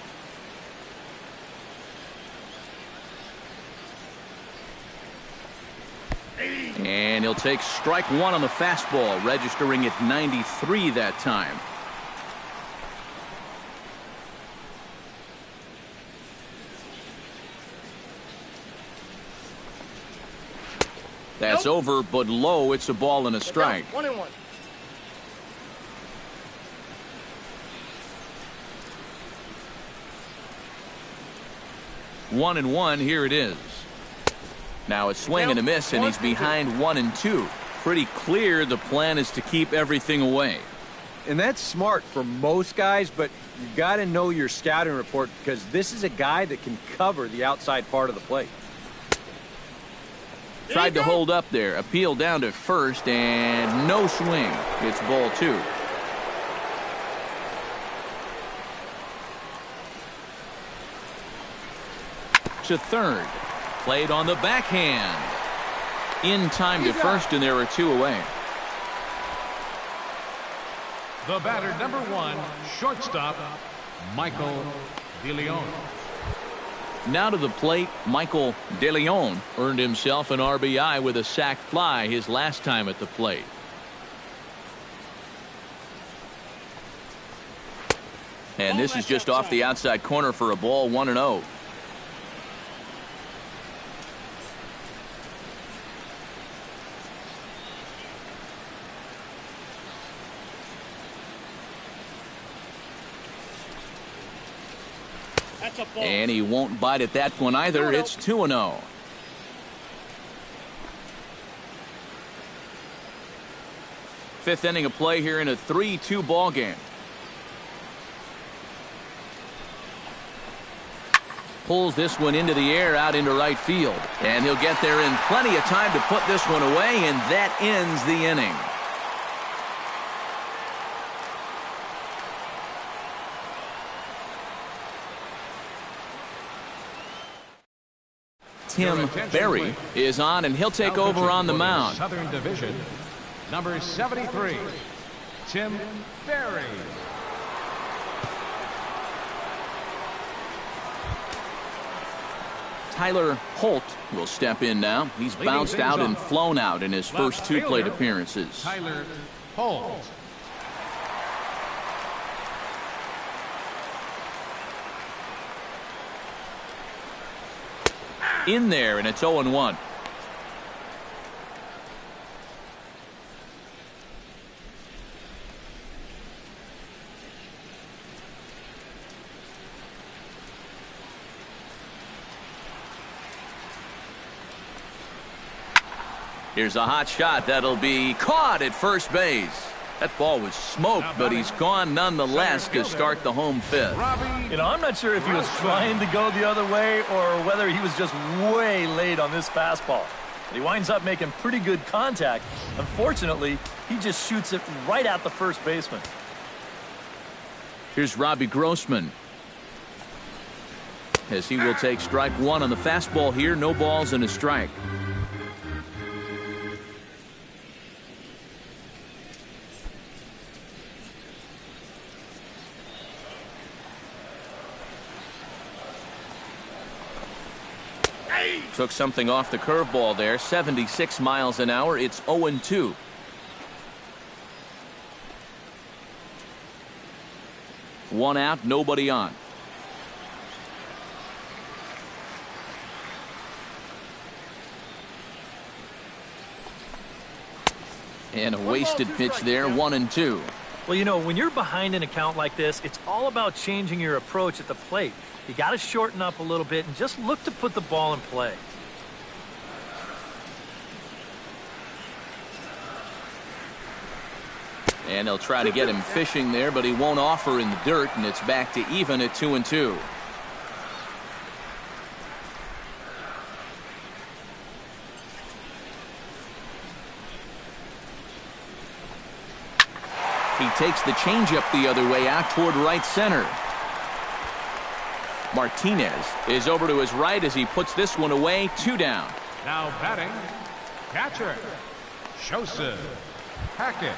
And he'll take strike 1 on the fastball, registering at 93 that time. That's over, but low. It's a ball and a strike. 1-1. One and one. Here it is. Now a swing and a miss, and he's behind 1-2. Pretty clear the plan is to keep everything away. And that's smart for most guys, but you got to know your scouting report because this is a guy that can cover the outside part of the plate. Tried to hold up there. Appeal down to first, and no swing. It's ball 2. To third. Played on the backhand. In time to first, and there are 2 away. The batter, number 1, shortstop, Michael DeLeon. Now to the plate, Michael DeLeon earned himself an RBI with a sac fly his last time at the plate. And this is just off the outside corner for a ball, 1-0. And he won't bite at that one either. It's 2-0. Fifth inning of play here in a 3-2 ball game. Pulls this one into the air out into right field. And he'll get there in plenty of time to put this one away, and that ends the inning. Tim Berry is on, and he'll take over on the mound. Southern Division, number 73, Tim Berry. Tyler Holt will step in now. He's bounced out and flown out in his first 2 plate appearances. Tyler Holt. In there, and it's 0-1. Here's a hot shot that'll be caught at first base. That ball was smoked, but he's gone nonetheless to start the home fifth. You know, I'm not sure if he was trying to go the other way or whether he was just way late on this fastball. But he winds up making pretty good contact. Unfortunately, he just shoots it right at the first baseman. Here's Robbie Grossman, as he will take strike one on the fastball here. No balls and a strike. Took something off the curveball there. 76 miles an hour. It's 0-2. One out, nobody on. And a wasted pitch there, 1-2. Well, you know, when you're behind an account like this, it's all about changing your approach at the plate. You got to shorten up a little bit and just look to put the ball in play. And they'll try to get him fishing there, but he won't offer in the dirt, and it's back to even at 2-2. He takes the changeup the other way out toward right center. Martinez is over to his right as he puts this one away. 2 down. Now batting, catcher, Joseph Hackett.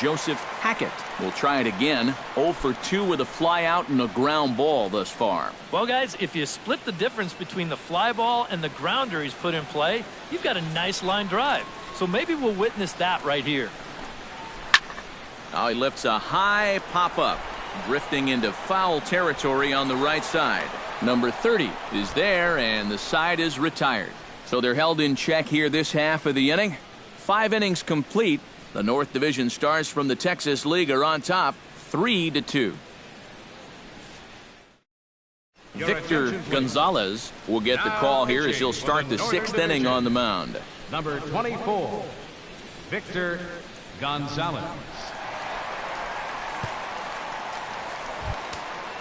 Joseph Hackett will try it again. 0 for 2 with a fly out and a ground ball thus far. Well, guys, if you split the difference between the fly ball and the grounder he's put in play, you've got a nice line drive. So maybe we'll witness that right here. Now he lifts a high pop-up, drifting into foul territory on the right side. Number 30 is there, and the side is retired. So they're held in check here this half of the inning. 5 innings complete. The North Division Stars from the Texas League are on top, 3-2. Victor Gonzalez will get the call here as he'll start the 6th inning on the mound. Number 24, Victor Gonzalez.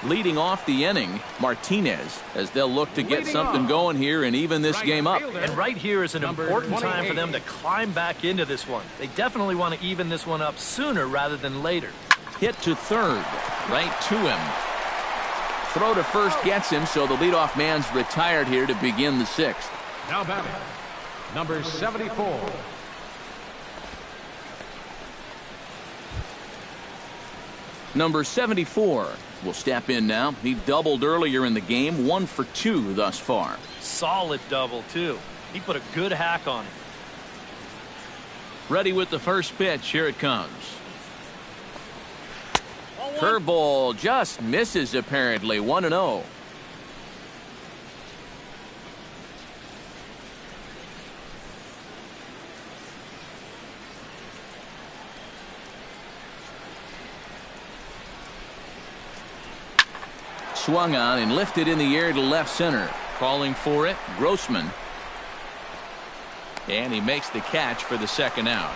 Leading off the inning, Martinez, as they'll look to get something going here and even this game up. And right here is an important time for them to climb back into this one. They definitely want to even this one up sooner rather than later. Hit to third, right to him. Throw to first gets him, so the leadoff man's retired here to begin the 6th. Now batting, number 74. Number 74 will step in now. He doubled earlier in the game, 1 for 2 thus far. Solid double, too. He put a good hack on it. Ready with the first pitch. Here it comes. Curveball just misses, apparently. 1-0. Swung on and lifted in the air to left center. Calling for it, Grossman. And he makes the catch for the 2nd out.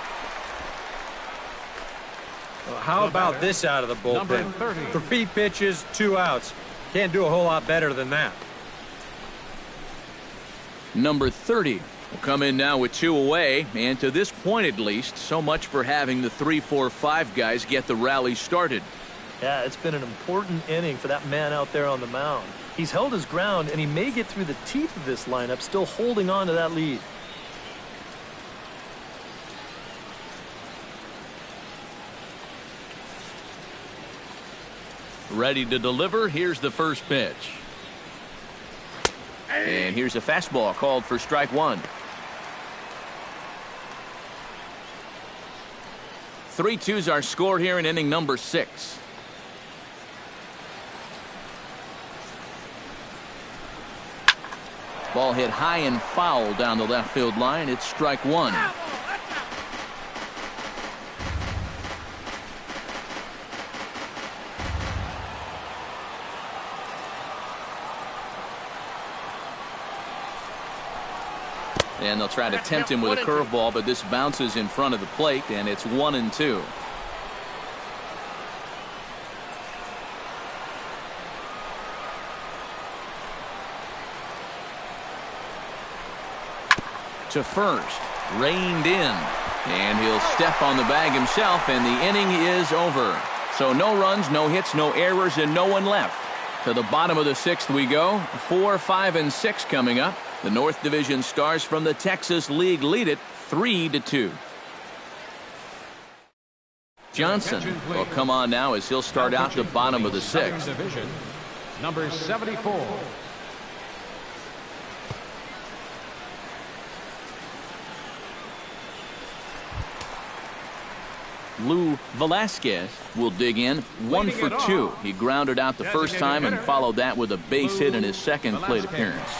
Well, how about this out of the bullpen? 3 pitches, 2 outs. Can't do a whole lot better than that. Number 30 will come in now with 2 away. And to this point, at least, so much for having the 3, 4, 5 guys get the rally started. Yeah, it's been an important inning for that man out there on the mound. He's held his ground, and he may get through the teeth of this lineup, still holding on to that lead. Ready to deliver. Here's the first pitch. And here's a fastball called for strike 1. 3-2's our score here in inning number 6. Ball hit high and foul down the left field line. It's strike 1. And they'll try to tempt him with a curveball, but this bounces in front of the plate, and it's 1-2. To first, reined in, and he'll step on the bag himself, and the inning is over. So no runs, no hits, no errors, and no one left. To the bottom of the sixth we go. 4, 5, and 6 coming up. The North Division Stars from the Texas League lead it 3-2. Johnson will come on now as he'll start out the bottom of the sixth. Division, number 74. Lou Velasquez will dig in. 1 for 2. He grounded out the first time and followed that with a base hit in his second plate appearance.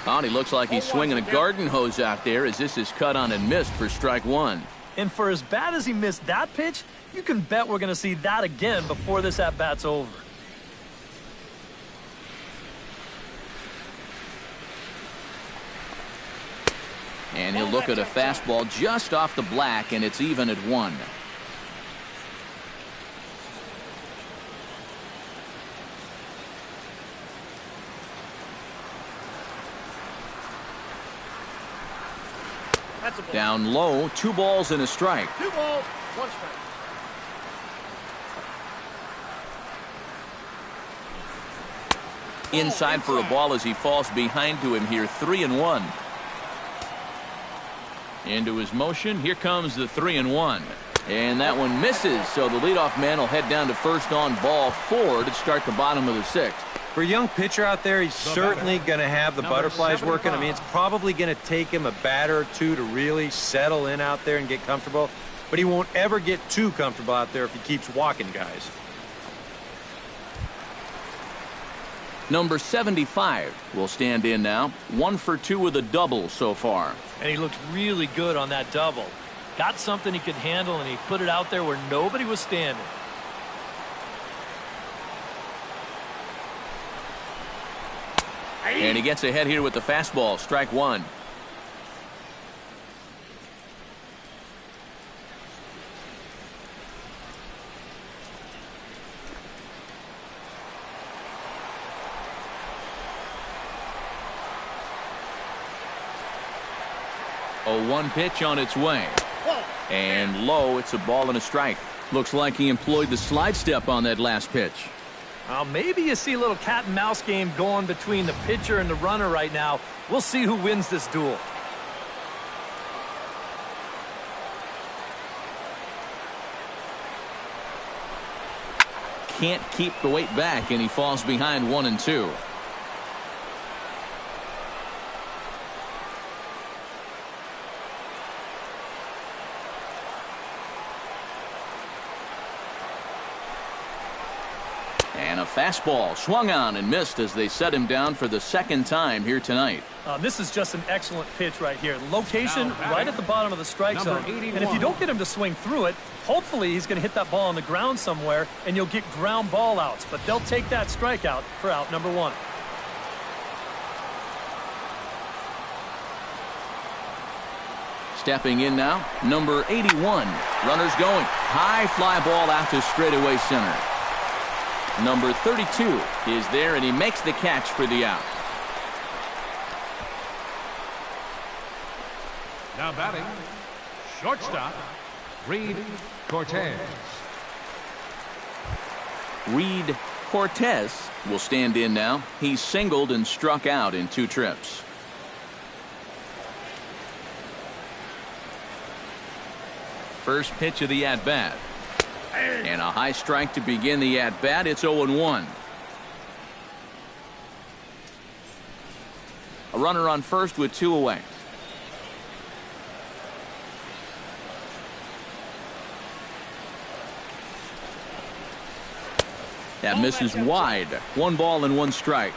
Oh, he looks like he's swinging a garden hose out there as this is cut on and missed for strike one. And for as bad as he missed that pitch, you can bet we're going to see that again before this at-bat's over. And he'll look at a fastball just off the black, and it's even at 1. Down low, 2 balls and a strike. 2 balls, 1 strike. Inside for a ball as he falls behind to him here. 3-1. Into his motion. Here comes the 3-1. And that one misses. So the leadoff man will head down to first on ball 4 to start the bottom of the sixth. For a young pitcher out there, he's certainly going to have the butterflies working. I mean, it's probably going to take him a batter or two to really settle in out there and get comfortable. But he won't ever get too comfortable out there if he keeps walking guys. Number 75 will stand in now. 1 for 2 with a double so far. And he looked really good on that double. Got something he could handle, and he put it out there where nobody was standing. And he gets ahead here with the fastball. Strike 1. A 1 pitch on its way. And low, it's a ball and a strike. Looks like he employed the slide step on that last pitch. Maybe you see a little cat and mouse game going between the pitcher and the runner right now. We'll see who wins this duel. Can't keep the weight back, and he falls behind 1-2. And a fastball swung on and missed as they set him down for the second time here tonight. This is just an excellent pitch right here. Location right at the bottom of the strike zone. And if you don't get him to swing through it, hopefully he's going to hit that ball on the ground somewhere, and you'll get ground ball outs. But they'll take that strikeout for out number 1. Stepping in now, number 81. Runners going. High fly ball out to straightaway center. Number 32 is there, and he makes the catch for the out. Now batting, shortstop, Reed Cortez. Reed Cortez will stand in now. He's singled and struck out in 2 trips. First pitch of the at-bat. And a high strike to begin the at-bat. It's 0-1. A runner on first with 2 away. That misses wide. 1 ball and 1 strike.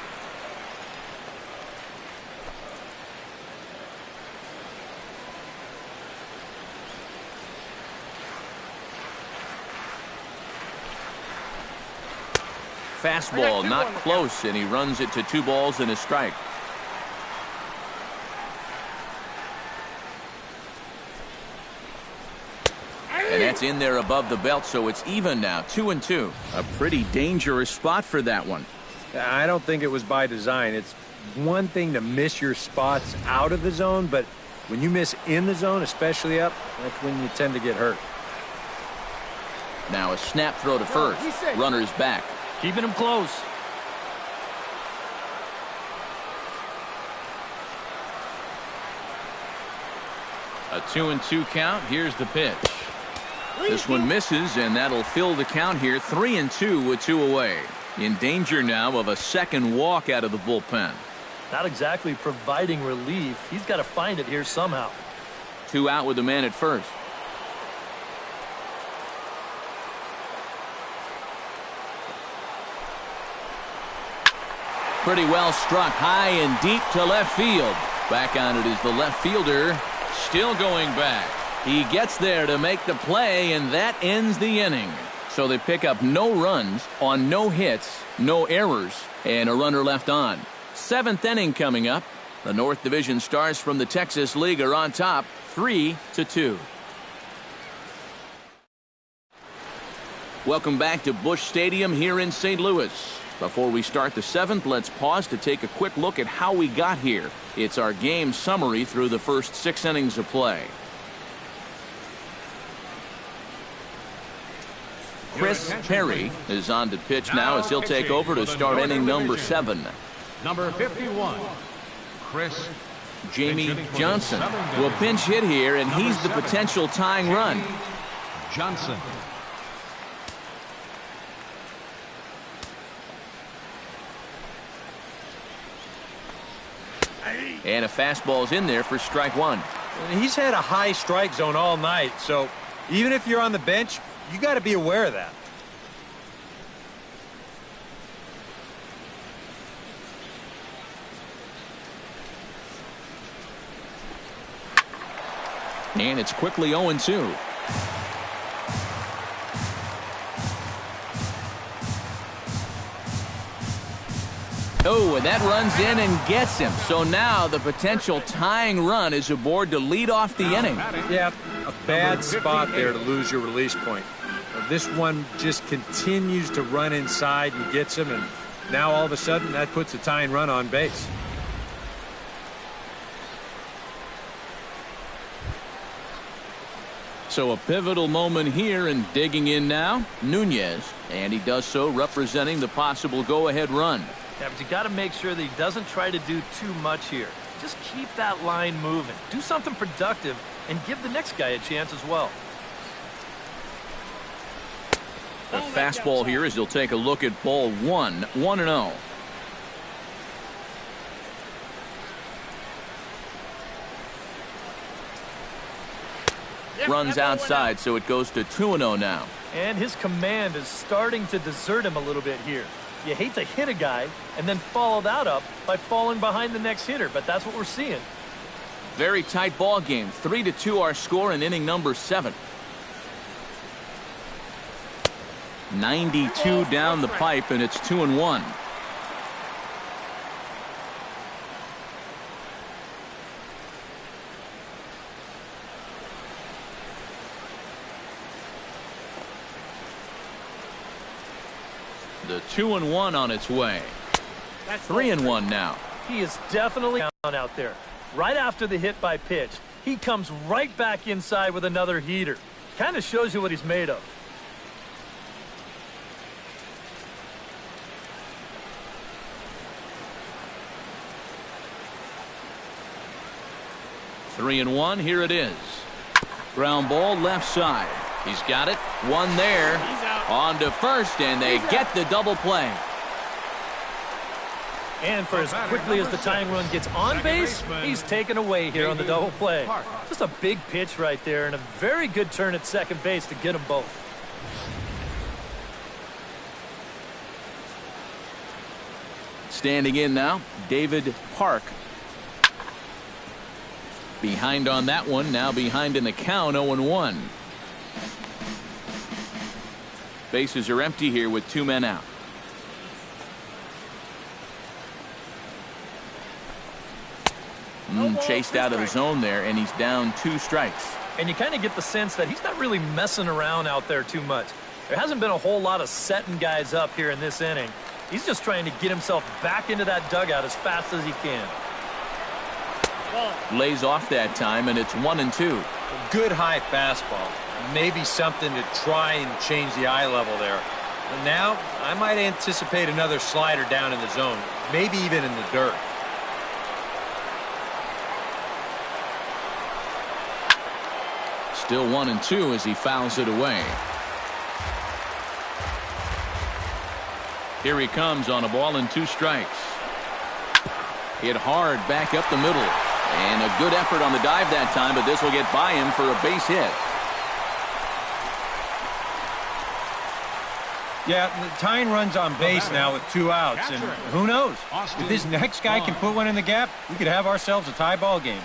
Fastball not close, and he runs it to 2 balls and a strike. And that's in there above the belt, so it's even now, 2-2. A pretty dangerous spot for that one. I don't think it was by design. It's one thing to miss your spots out of the zone, but when you miss in the zone, especially up, that's when you tend to get hurt. Now a snap throw to first. Runner's back. Keeping him close. A 2-2 count. Here's the pitch. This one misses, and that'll fill the count here. 3-2 with 2 away. In danger now of a second walk out of the bullpen. Not exactly providing relief. He's got to find it here somehow. 2 out with the man at first. Pretty well struck high and deep to left field. Back on it is the left fielder. Still going back. He gets there to make the play, and that ends the inning. So they pick up no runs on no hits, no errors, and a runner left on. 7th inning coming up. The North Division Stars from the Texas League are on top, 3-2. Welcome back to Busch Stadium here in St. Louis. Before we start the 7th, let's pause to take a quick look at how we got here. It's our game summary through the first 6 innings of play. Chris Perry is on to pitch now as he'll take over to start inning number 7. Number 51, Chris Jamie Johnson will pinch hit here, and he's the potential tying run. Johnson. And a fastball's in there for strike 1. He's had a high strike zone all night, so even if you're on the bench, you got to be aware of that. And it's quickly 0-2. Oh, and that runs in and gets him. So now the potential tying run is aboard to lead off the inning. Yeah, a bad spot there to lose your release point. This one just continues to run inside and gets him, and now all of a sudden that puts a tying run on base. So a pivotal moment here, and digging in now, Nunez, and he does so representing the possible go-ahead run. Yeah, but you got to make sure that he doesn't try to do too much here. Just keep that line moving. Do something productive and give the next guy a chance as well. The fastball here as he'll take a look at ball 1, 1-0. Runs outside, so it goes to 2-0 now. And his command is starting to desert him a little bit here. You hate to hit a guy and then follow that up by falling behind the next hitter, but that's what we're seeing. Very tight ball game. 3-2 our score in inning number 7. 92 down the pipe, and it's 2-1. The 2-1 on its way. 3-1 now. He is definitely down out there. Right after the hit by pitch, he comes right back inside with another heater. Kind of shows you what he's made of. Three and one. Here it is. Ground ball left side. He's got it. One there. On to first, and they get the double play. And for as quickly as the tying run gets on base, he's taken away here on the double play. Just a big pitch right there, and a very good turn at second base to get them both. Standing in now, David Park. Behind on that one, now behind in the count, 0-1. Bases are empty here with two men out. Chased out of the zone there, and he's down 2 strikes. And you kind of get the sense that he's not really messing around out there too much. There hasn't been a whole lot of setting guys up here in this inning. He's just trying to get himself back into that dugout as fast as he can. Lays off that time, and it's 1-2. Good high fastball. Maybe something to try and change the eye level there. And now, I might anticipate another slider down in the zone, maybe even in the dirt. Still 1-2 as he fouls it away. Here he comes on a ball and 2 strikes. Hit hard back up the middle. And a good effort on the dive that time, but this will get by him for a base hit. Yeah, tying runs on base now with 2 outs, and who knows? If this next guy can put one in the gap, we could have ourselves a tie ball game.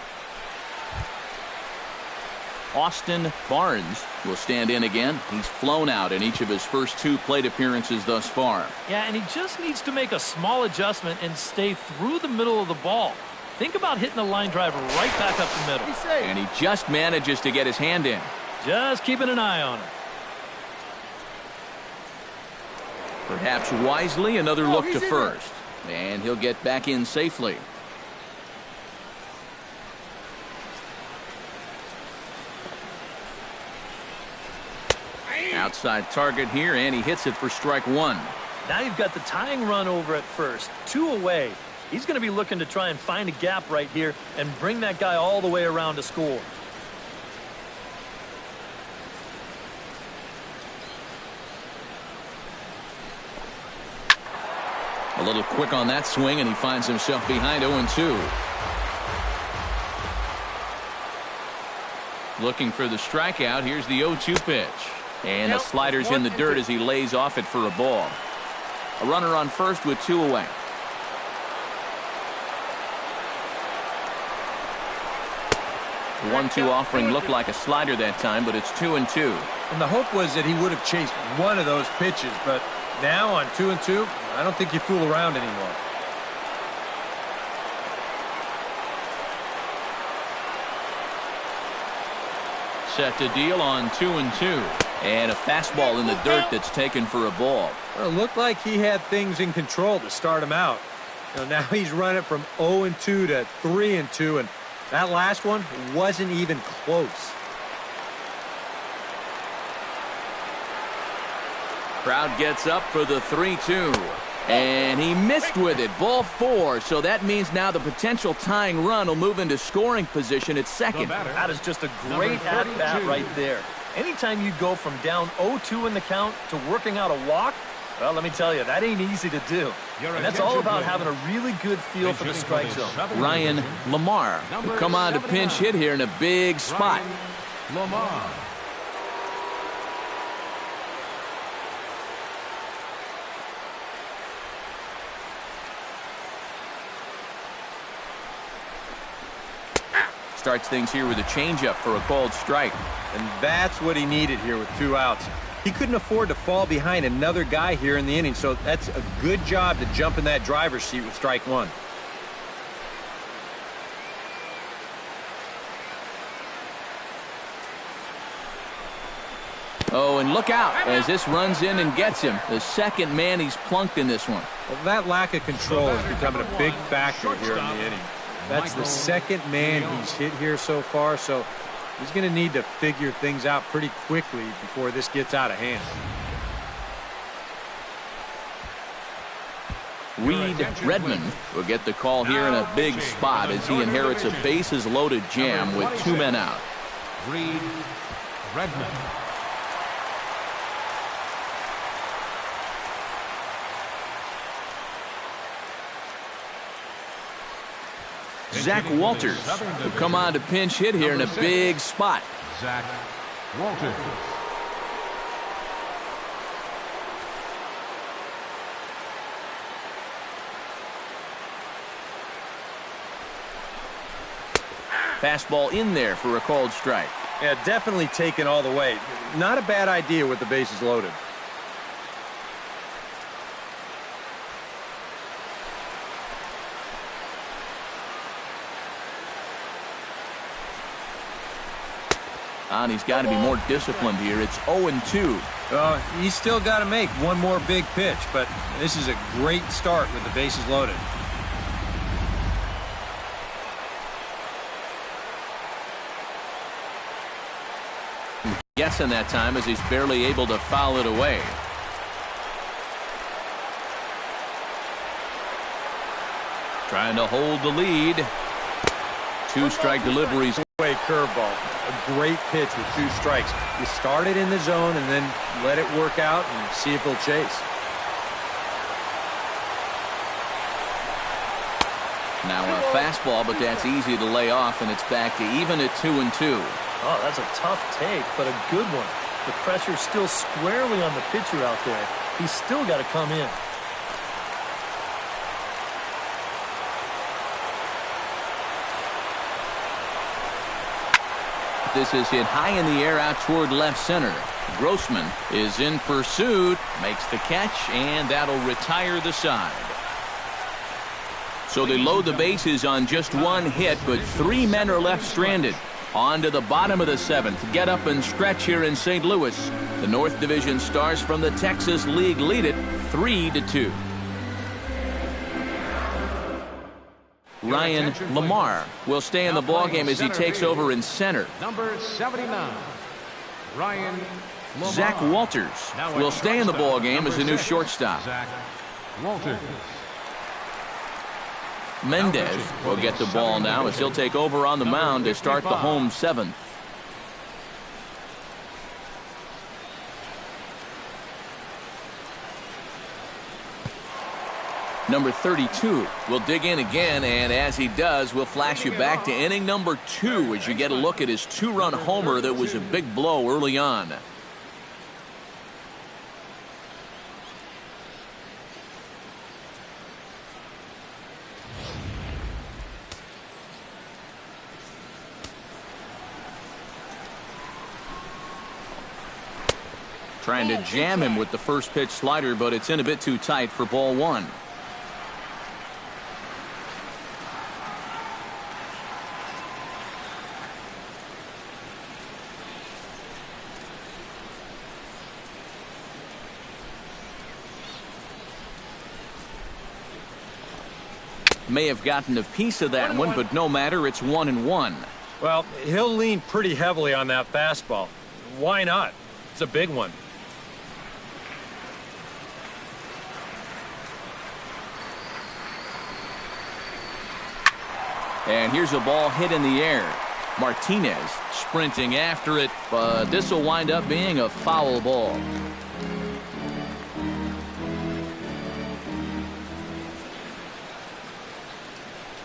Austin Barnes will stand in again. He's flown out in each of his first 2 plate appearances thus far. Yeah, and he just needs to make a small adjustment and stay through the middle of the ball. Think about hitting a line drive right back up the middle. And he just manages to get his hand in. Just keeping an eye on him. Perhaps wisely, another look to first. And he'll get back in safely. Outside target here, and he hits it for strike 1. Now you've got the tying run over at first. 2 away. He's going to be looking to try and find a gap right here and bring that guy all the way around to score. A little quick on that swing, and he finds himself behind 0-2. Looking for the strikeout. Here's the 0-2 pitch. And the slider's in the dirt as he lays off it for a ball. A runner on first with 2 away. 1-2 offering looked like a slider that time, but it's 2-2. And the hope was that he would have chased one of those pitches, but now on 2-2, I don't think you fool around anymore. Set to deal on 2-2. And a fastball in the dirt that's taken for a ball. Well, it looked like he had things in control to start him out. Now he's running from 0-2 to 3-2, and that last one wasn't even close. Crowd gets up for the 3-2. And he missed with it. Ball 4. So that means now the potential tying run will move into scoring position at second. That is just a great at-bat right there. Anytime you go from down 0-2 in the count to working out a walk, well, let me tell you, that ain't easy to do. And that's all about having a really good feel for the strike zone. Ryan Lamar will come on to pinch hit here in a big spot. Lamar. Starts things here with a changeup for a called strike. And that's what he needed here with 2 outs. He couldn't afford to fall behind another guy here in the inning, so that's a good job to jump in that driver's seat with strike 1. Oh, and look out as this runs in and gets him. The second man he's plunked in this one. Well, that lack of control is becoming a big factor here in the inning. That's the second man he's hit here so far, so he's going to need to figure things out pretty quickly before this gets out of hand. Reed Redmond will get the call here in a big spot as he inherits a bases-loaded jam with 2 men out. Reed Redmond. Zach Walters will come on to pinch hit here in a big spot. Zach Walters. Fastball in there for a called strike. Yeah, definitely taken all the way. Not a bad idea with the bases loaded. And he's got to be more disciplined here. It's 0-2. He's still got to make one more big pitch, but this is a great start with the bases loaded. Guessing that time as he's barely able to foul it away. Trying to hold the lead. 2 strike deliveries. Away curveball. A great pitch with 2 strikes. You start it in the zone and then let it work out and see if he'll chase. Now a fastball, but that's easy to lay off, and it's back to even at 2-2. Oh, that's a tough take, but a good one. The pressure's still squarely on the pitcher out there. He's still got to come in. This is hit high in the air out toward left center. Grossman is in pursuit, makes the catch, and that'll retire the side. So they load the bases on just 1 hit, but 3 men are left stranded. On to the bottom of the 7th. Get up and stretch here in St. Louis. The North Division Stars from the Texas League lead it 3-2. Ryan Lamar will stay in the ballgame as he takes over in center. Number 79, Ryan Lamar. Zach Walters will stay in the ballgame as the new shortstop. Zach Walters. Mendez will get the ball now as he'll take over on the mound to start the home 7th. Number 32 will dig in again, and as he does, we'll flash you back to inning number 2 as you get a look at his 2-run homer that was a big blow early on. Trying to jam him with the first pitch slider, but it's in a bit too tight for ball 1. May have gotten a piece of that one, but no matter, it's 1-1. Well, he'll lean pretty heavily on that fastball. Why not? It's a big one. And here's a ball hit in the air. Martinez sprinting after it, but this will wind up being a foul ball.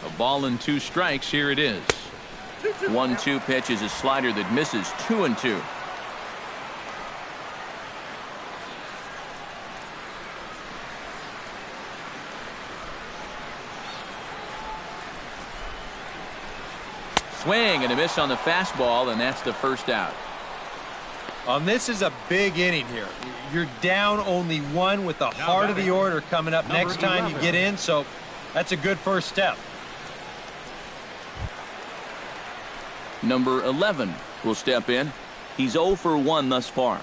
A ball and 2 strikes. Here it is. 1-2 pitch is a slider that misses. 2-2. Swing and a miss on the fastball, and that's the first out. This is a big inning here. You're down only 1 with the heart of the order coming up next time you get in, so that's a good first step. Number 11 will step in. He's 0 for 1 thus far.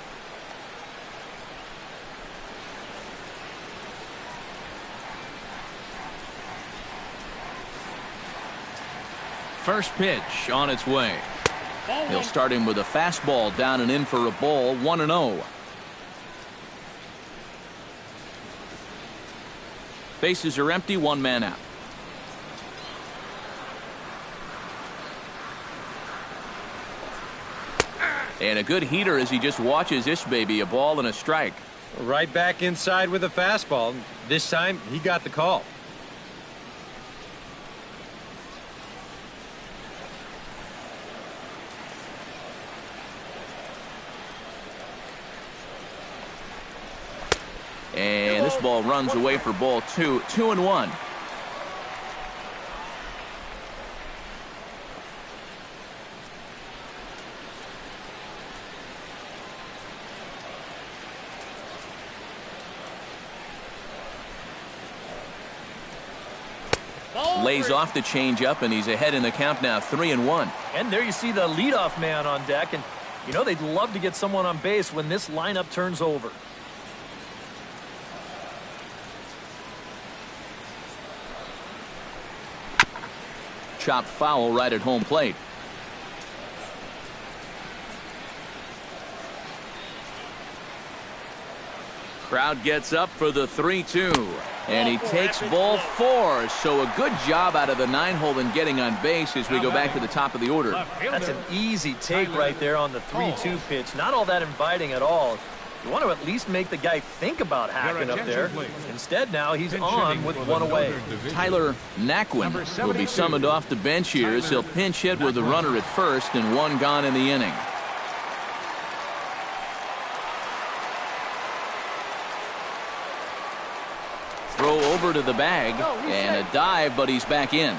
First pitch on its way. He'll start him with a fastball down and in for a ball. 1-0. Bases are empty. 1 man out. And a good heater as he just watches this baby. A ball and a strike. Right back inside with a fastball. This time he got the call. And this ball runs away for ball 2. 2-1. Lays off the changeup, and he's ahead in the count now. 3-1. And there you see the leadoff man on deck, and You know they'd love to get someone on base when this lineup turns over. Chopped foul right at home plate. Crowd gets up for the 3-2. And he takes ball 4. So a good job out of the 9-hole in getting on base as we go back to the top of the order. That's an easy take right there on the 3-2 pitch. Not all that inviting at all. You want to at least make the guy think about hacking up there. Instead now he's on with one away. Tyler Naquin will be summoned off the bench here as he'll pinch hit with a runner at first and one gone in the inning. Throw over to the bag and a dive, but he's back in.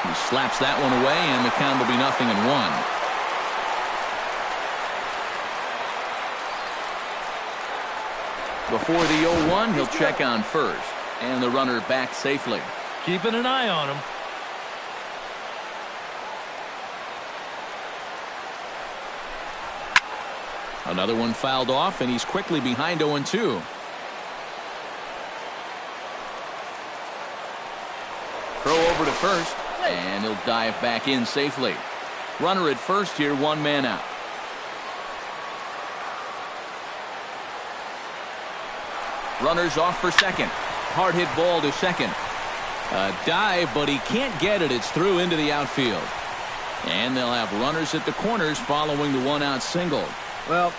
He slaps that one away, and the count will be 0-1. Before the 0-1, he'll check on first, and the runner back safely. Keeping an eye on him. Another one fouled off, and he's quickly behind 0-2. Throw over to first, and he'll dive back in safely. Runner at first here, one man out. Runner's off for second. Hard hit ball to second. A dive, but he can't get it. It's through into the outfield. And they'll have runners at the corners following the one-out single. Well,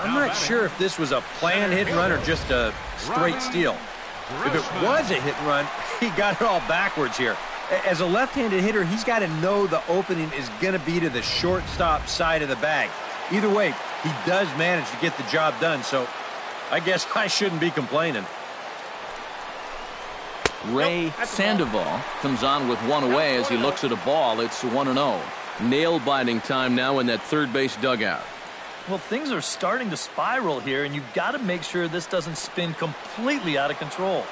I'm not sure if this was a planned hit and run or just a straight steal. If it was a hit and run, he got it all backwards here. As a left-handed hitter, he's got to know the opening is going to be to the shortstop side of the bag. Either way, he does manage to get the job done, so I guess I shouldn't be complaining. Ray Sandoval comes on with one away as he looks at a ball. It's 1-0. Nail-biting time now in that third base dugout. Well, things are starting to spiral here, and you've got to make sure this doesn't spin completely out of control.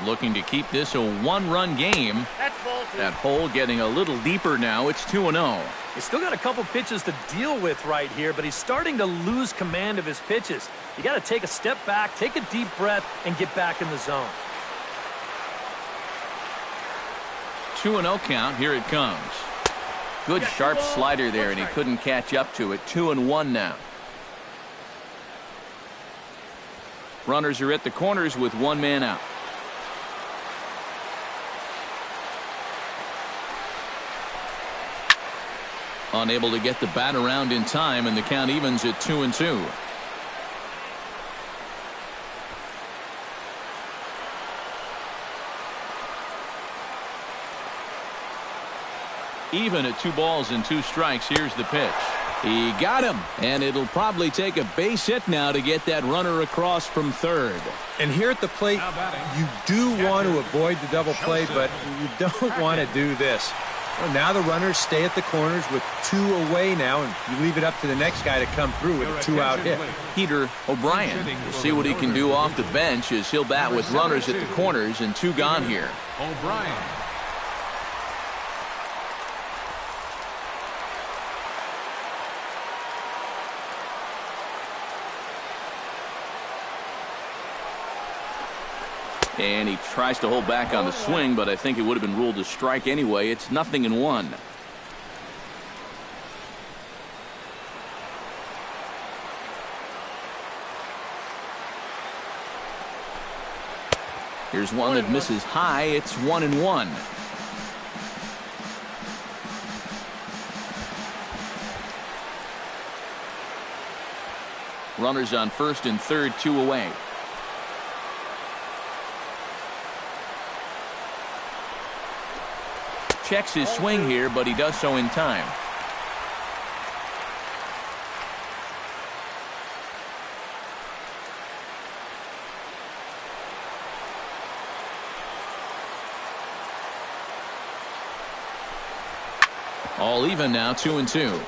Looking to keep this a one-run game. That hole getting a little deeper now. It's 2-0. He's still got a couple pitches to deal with right here, but he's starting to lose command of his pitches. You got to take a step back, take a deep breath, and get back in the zone. 2-0 count. Here it comes. Good sharp slider there, and he couldn't catch up to it. 2-1 now. Runners are at the corners with one man out. Unable to get the bat around in time, and the count evens at 2-2. Even at 2 balls and 2 strikes. Here's the pitch. He got him, and it'll probably take a base hit now to get that runner across from third. And here at the plate, you do want to avoid the double play, but you don't want to do this. Well, now the runners stay at the corners with 2 away now, and you leave it up to the next guy to come through with a 2-out hit. Peter O'Brien will see what he can do off the bench as he'll bat with runners at the corners and 2 gone here. O'Brien. And he tries to hold back on the swing, but I think it would have been ruled a strike anyway. It's 0-1. Here's one that misses high. It's 1-1. Runners on first and third, 2 away. Checks his swing here, but he does so in time. All even now, 2-2.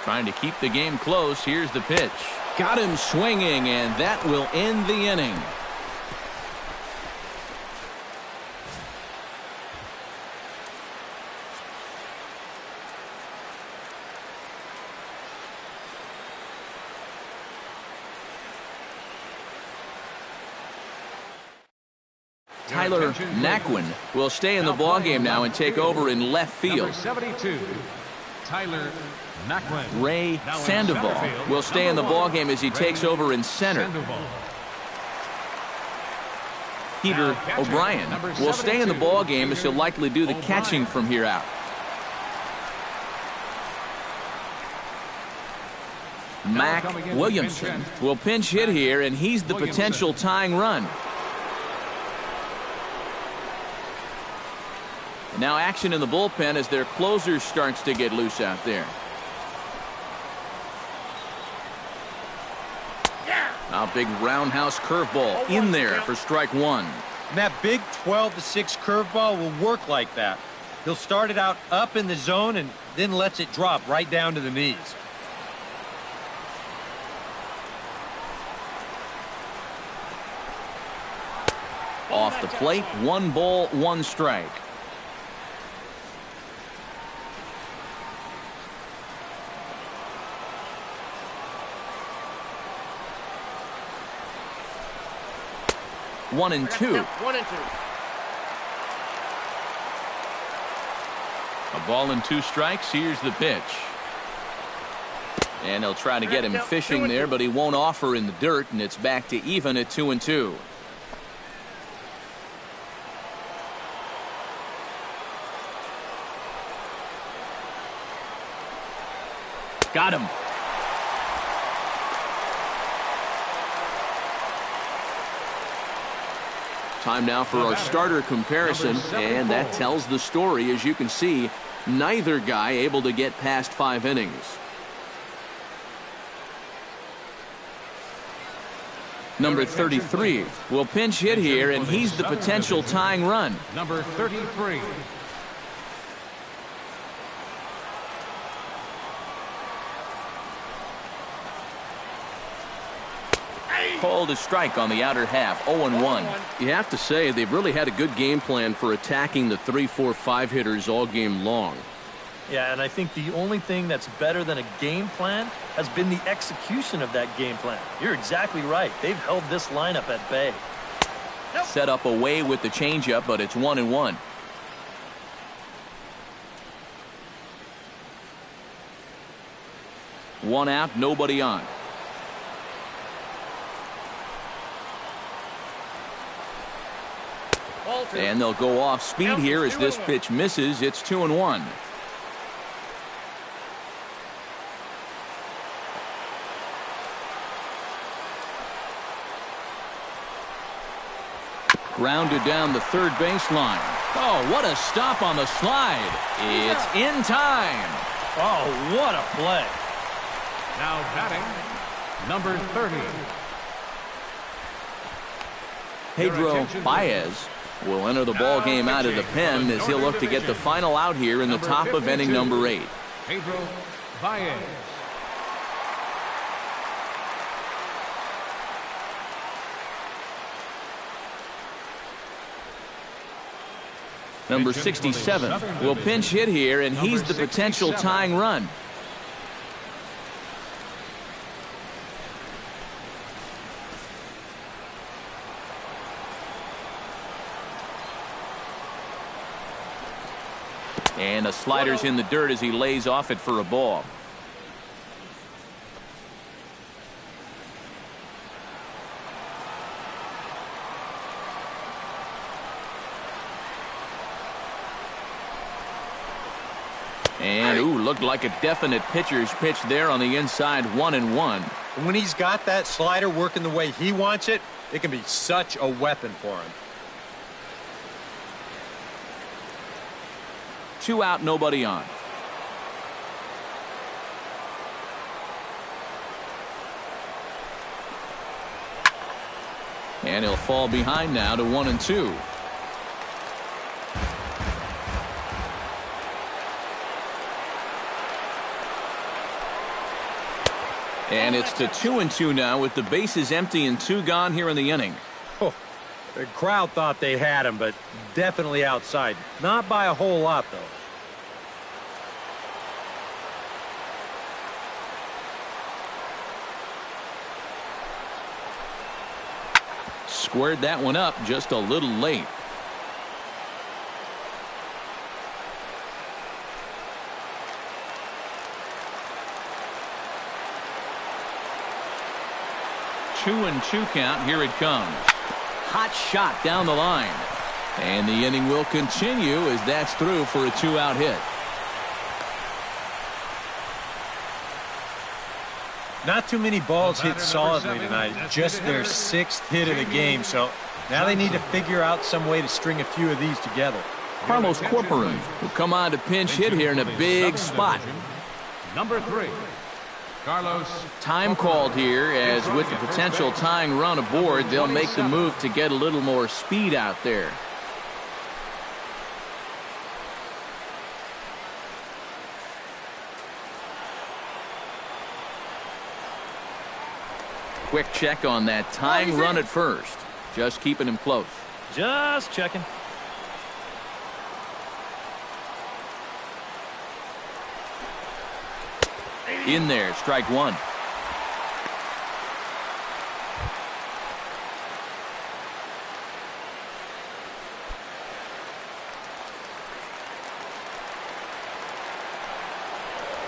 Trying to keep the game close. Here's the pitch. Got him swinging, and that will end the inning. Tyler Naquin will stay in the ballgame now and take over in left field. Number 72, Tyler Naquin. Ray Sandoval will stay in the ballgame as he takes over in center. Peter O'Brien will stay in the ballgame as he'll likely do the catching from here out. Mac Williamson will pinch hit here, and he's the potential tying run. Now action in the bullpen as their closer starts to get loose out there. A big roundhouse curveball in there for strike one. And that big 12-6 curveball will work like that. He'll start it out up in the zone and then lets it drop right down to the knees. Off the plate, 1 ball, 1 strike. One and two. A ball and 2 strikes. Here's the pitch. And he'll try to get him fishing there, but he won't offer in the dirt, and it's back to even at 2-2. Got him. Time now for our starter comparison, and that tells the story. As you can see, neither guy able to get past 5 innings. Number 33 will pinch hit here, and he's the potential tying run. Number 33. Called a strike on the outer half. 0-1. You have to say they've really had a good game plan for attacking the 3, 4, 5 hitters all game long. Yeah, and I think the only thing that's better than a game plan has been the execution of that game plan. You're exactly right. They've held this lineup at bay. Set up away with the changeup, but it's 1-1. One out, nobody on. And they'll go off speed here as this pitch misses. It's 2-1. Grounded down the third baseline. Oh, what a stop on the slide. It's in time. Oh, what a play. Now batting, number 30. Pedro Baez will enter the ball game out of the pen as he'll look to get the final out here in the top of inning number 8. Pedro Baez. Number 67 will pinch hit here, and he's the potential tying run. And a slider's in the dirt as he lays off it for a ball. And, ooh, looked like a definite pitcher's pitch there on the inside. 1-1. When he's got that slider working the way he wants it, it can be such a weapon for him. 2 out, nobody on. And he'll fall behind now to 1-2. And it's to 2-2 now with the bases empty and 2 gone here in the inning. Oh, the crowd thought they had him, but definitely outside. Not by a whole lot, though. Squared that one up just a little late. Two and two count. Here it comes. Hot shot down the line. And the inning will continue as that's through for a 2-out hit. Not too many balls hit solidly tonight. Just their 6th hit of the game. So now they need to figure out some way to string a few of these together. Carlos Corcoran will come on to pinch hit here in a big spot. Number 3, Carlos. Time called here, as with the potential tying run aboard, they'll make the move to get a little more speed out there. Quick check on that tying run at first. Just keeping him close. Just checking. In there, strike one.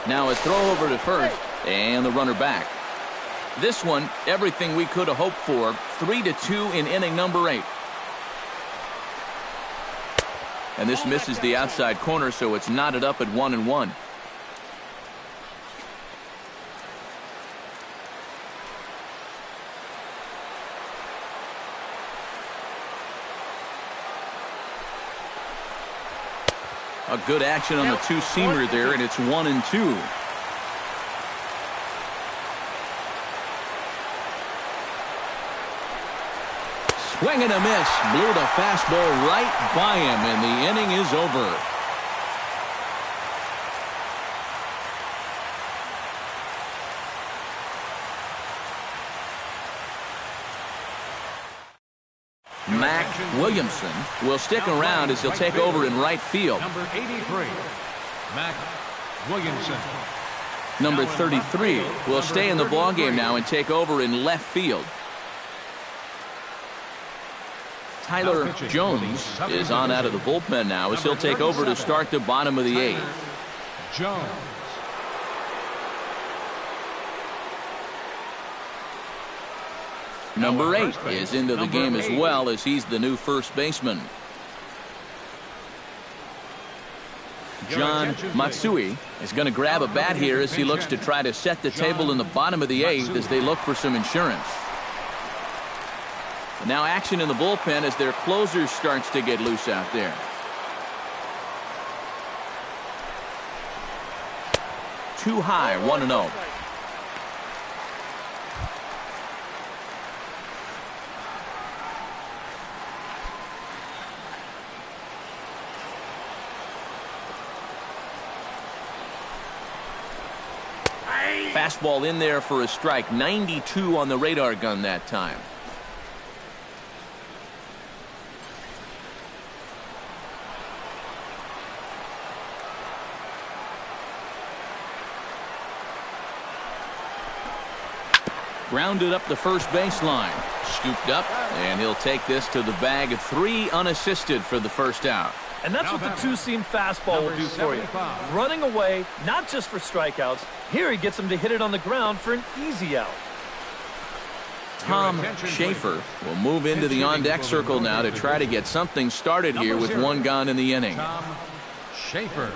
Now a throw over to first, and the runner back. This one, everything we could have hoped for. 3-2 in inning number 8. And this misses the outside corner, so it's knotted up at 1-1. A good action on the two-seamer there, and it's 1-2. Swing and a miss. Blew the fastball right by him, and the inning is over. Mac Williamson will stick around as he'll take over in right field. Number 83, Mac Williamson. Number 33 will stay in the ballgame now and take over in left field. Tyler Jones is on out of the bullpen now as he'll take over to start the bottom of the 8th. Jones. Number 8 is into the game as well, as he's the new first baseman. John Matsui is going to grab a bat here as he looks to try to set the table in the bottom of the 8th as they look for some insurance. Now action in the bullpen as their closer starts to get loose out there. Too high, 1-0. Fastball in there for a strike. 92 on the radar gun that time. Grounded up the first baseline. Scooped up, and he'll take this to the bag. 3 unassisted for the first out. And that's what the two-seam fastball will do for you. Running away, not just for strikeouts. Here he gets him to hit it on the ground for an easy out. Tom Schaefer will move into the on-deck circle now to try to get something started here with 1 gone in the inning. Tom Schaefer.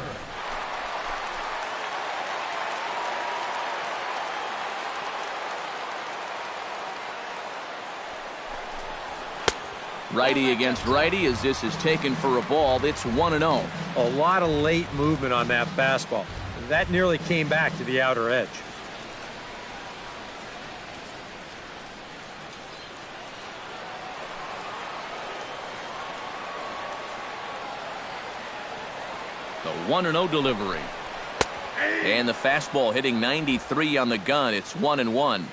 Righty against righty as this is taken for a ball. It's 1-0. A lot of late movement on that fastball. That nearly came back to the outer edge. The 1-0 delivery. And the fastball hitting 93 on the gun. It's 1-1.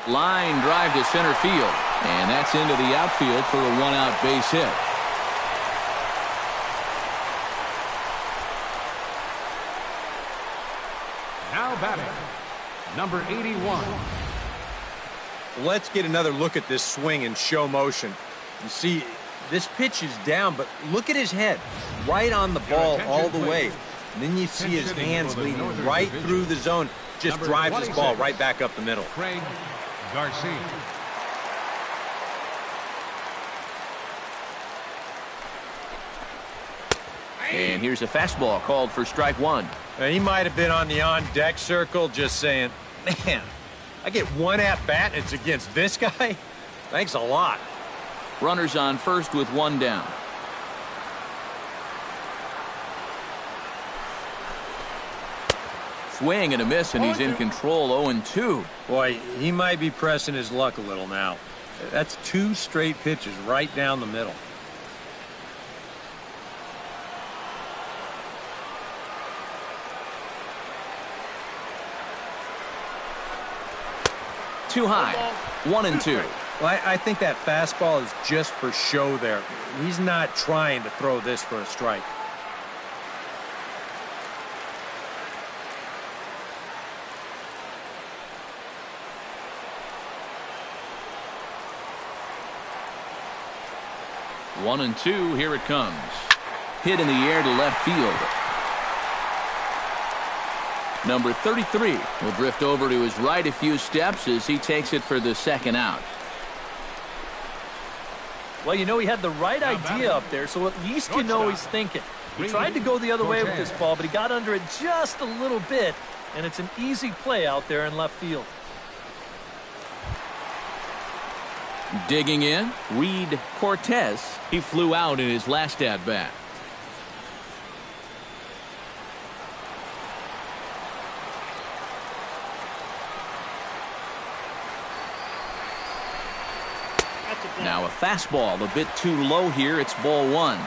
Line drive to center field. And that's into the outfield for a one-out base hit. Now batting, number 81. Let's get another look at this swing in show motion. You see, this pitch is down, but look at his head. Right on the ball all the way. And then you see his hands leading right through the zone. Just drives this ball right back up the middle. Craig Garcia. And here's a fastball called for strike one. He might have been on the on-deck circle just saying, man, I get one at-bat and it's against this guy? Thanks a lot. Runners on first with one down. Swing and a miss, and he's in control. 0-2. Boy, he might be pressing his luck a little now. That's two straight pitches right down the middle. Too high. 1-2. Well, I think that fastball is just for show there. He's not trying to throw this for a strike. One and two, here it comes. Hit in the air to left field. Number 33 will drift over to his right a few steps as he takes it for the second out. Well, you know, he had the right idea up there, so at least you know he's thinking. He tried to go the other way with this ball, but he got under it just a little bit, and it's an easy play out there in left field. Digging in, Reed Cortez. He flew out in his last at-bat. Now a fastball a bit too low here. It's ball one.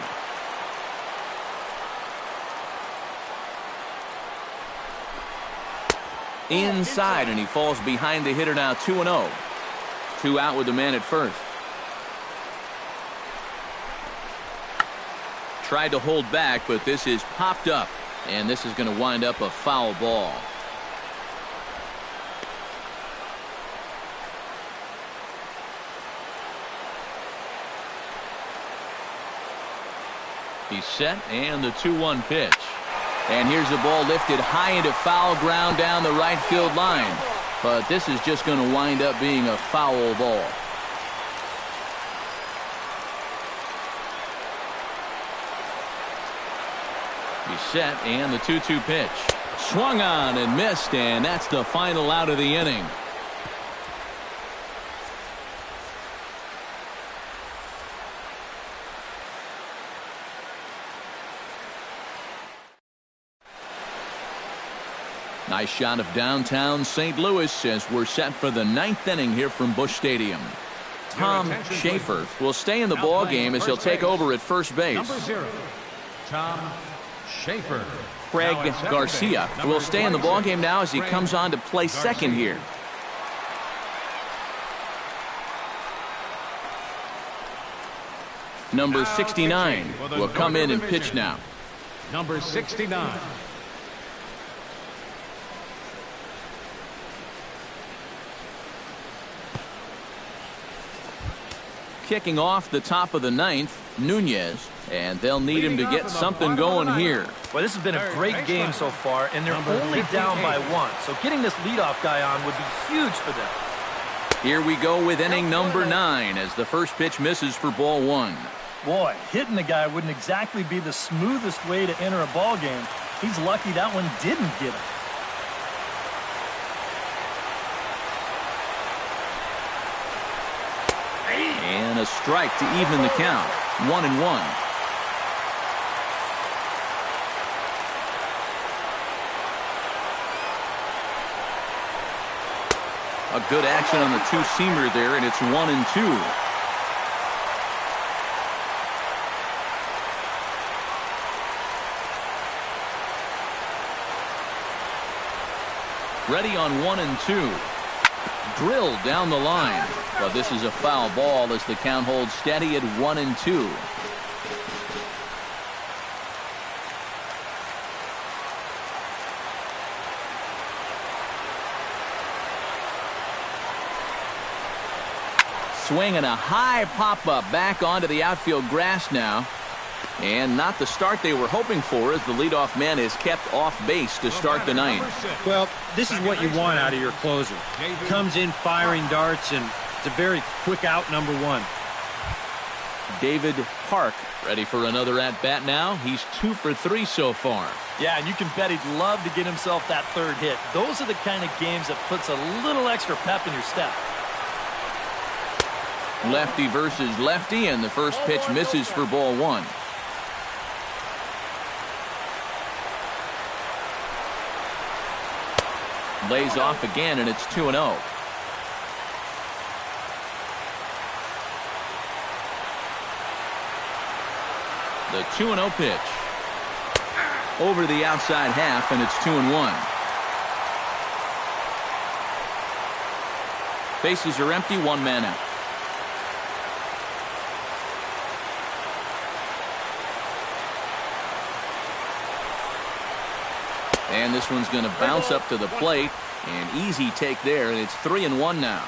Inside, and he falls behind the hitter now. 2-0. Two out with the man at first. Tried to hold back, but this is popped up, and this is going to wind up a foul ball. He's set, and the 2-1 pitch. And here's the ball lifted high into foul ground down the right field line. But this is just going to wind up being a foul ball. He's set, and the 2-2 pitch. Swung on and missed, and that's the final out of the inning. Nice shot of downtown St. Louis as we're set for the ninth inning here from Busch Stadium. Tom Schaefer will stay in the ball game as he'll take over at first base. Number 0, Tom Schaefer. Craig Garcia will stay in the ball game now as he comes on to play second here. Number 69 will come in and pitch now. Number 69. Kicking off the top of the ninth, Nunez, and they'll need him to get something going here. Well, this has been a great game so far, and they're only down by one. So getting this leadoff guy on would be huge for them. Here we go with inning number 9 as the first pitch misses for ball one. Boy, hitting the guy wouldn't exactly be the smoothest way to enter a ball game. He's lucky that one didn't get him. And a strike to even the count. 1-1. A good action on the two-seamer there, and it's 1-2. Ready on 1-2. Drilled down the line. But this is a foul ball as the count holds steady at 1-2. Swinging a high pop-up back onto the outfield grass now. And not the start they were hoping for, as the leadoff man is kept off base to start the ninth. Well, this is what you want out of your closer. Comes in firing darts, and it's a very quick out, number one. David Park ready for another at-bat now. He's 2 for 3 so far. Yeah, and you can bet he'd love to get himself that third hit. Those are the kind of games that puts a little extra pep in your step. Lefty versus lefty, and the first pitch misses for ball one. Lays off again, and it's 2-0. The 2-0 pitch. Over the outside half, and it's 2-1. Bases are empty, one man out. And this one's going to bounce up to the plate. An easy take there, and it's 3-1 now.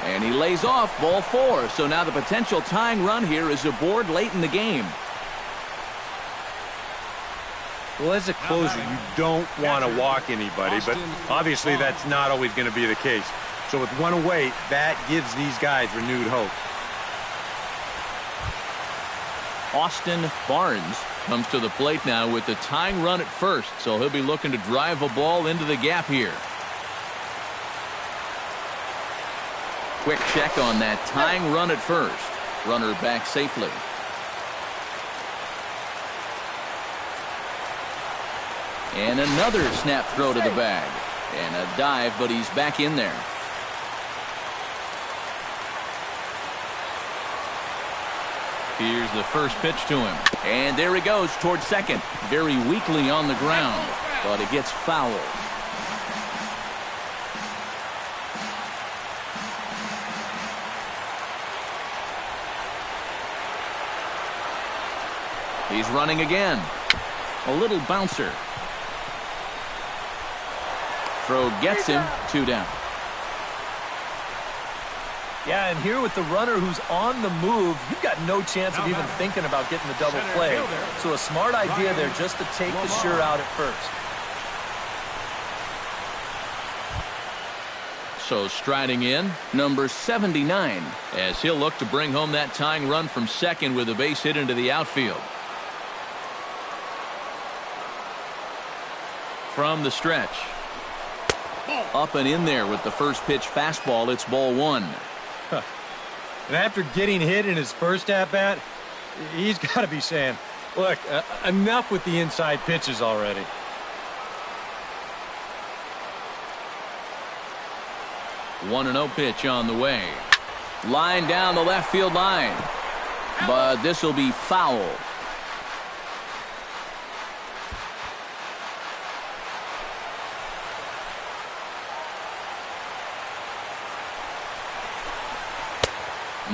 And he lays off, ball 4. So now the potential tying run here is aboard late in the game. Well, as a closer, you don't want to walk anybody, but obviously that's not always going to be the case. So with one away, that gives these guys renewed hope. Austin Barnes comes to the plate now with the tying run at first, so he'll be looking to drive a ball into the gap here. Quick check on that tying run at first. Runner back safely. And another snap throw to the bag. And a dive, but he's back in there. Here's the first pitch to him. And there he goes towards second. Very weakly on the ground, but it gets fouled. He's running again. A little bouncer. Throw gets him, 2 down. Yeah, and here with the runner who's on the move, you've got no chance of even thinking about getting the double play. So a smart idea there just to take the sure out at first. So striding in, number 79, as he'll look to bring home that tying run from second with a base hit into the outfield. From the stretch. Up and in there with the first pitch fastball. It's ball 1. And after getting hit in his first at-bat, he's got to be saying, look, enough with the inside pitches already. One 1-0 pitch on the way. Line down the left field line. But this will be foul.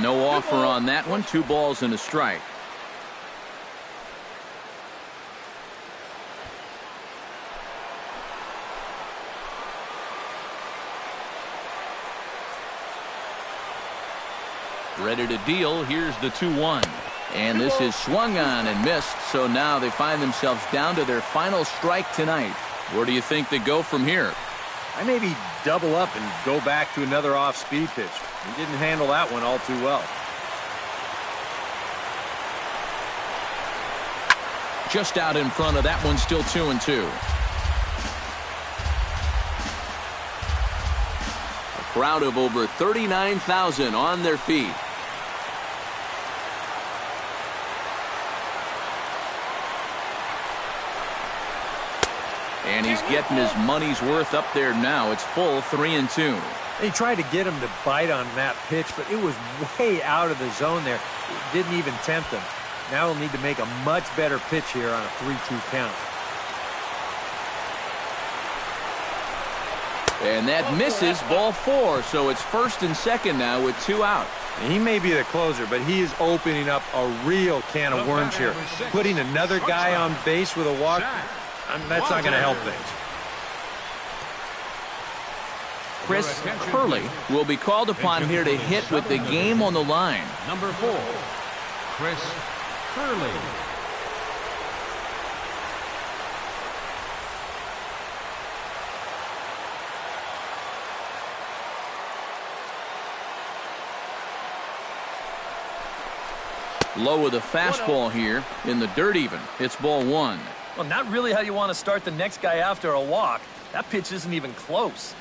No offer on that one. 2 balls and a strike. Ready to deal. Here's the 2-1. And this is swung on and missed. So now they find themselves down to their final strike tonight. Where do you think they go from here? I maybe double up and go back to another off-speed pitch. He didn't handle that one all too well. Just out in front of that one, still 2-2. A crowd of over 39,000 on their feet. And he's getting his money's worth up there now. It's full 3-2. He tried to get him to bite on that pitch, but it was way out of the zone there. It didn't even tempt him. Now he'll need to make a much better pitch here on a 3-2 count. And that misses, ball 4. So it's first and second now with 2 out. He may be the closer, but he is opening up a real can of worms here. Putting another guy on base with a walk, that's not going to help things. Chris Curley will be called upon here to hit with the game on the line. Number 4, Chris Curley. Low with a fastball here in the dirt even. It's ball 1. Well, not really how you want to start the next guy after a walk. That pitch isn't even close.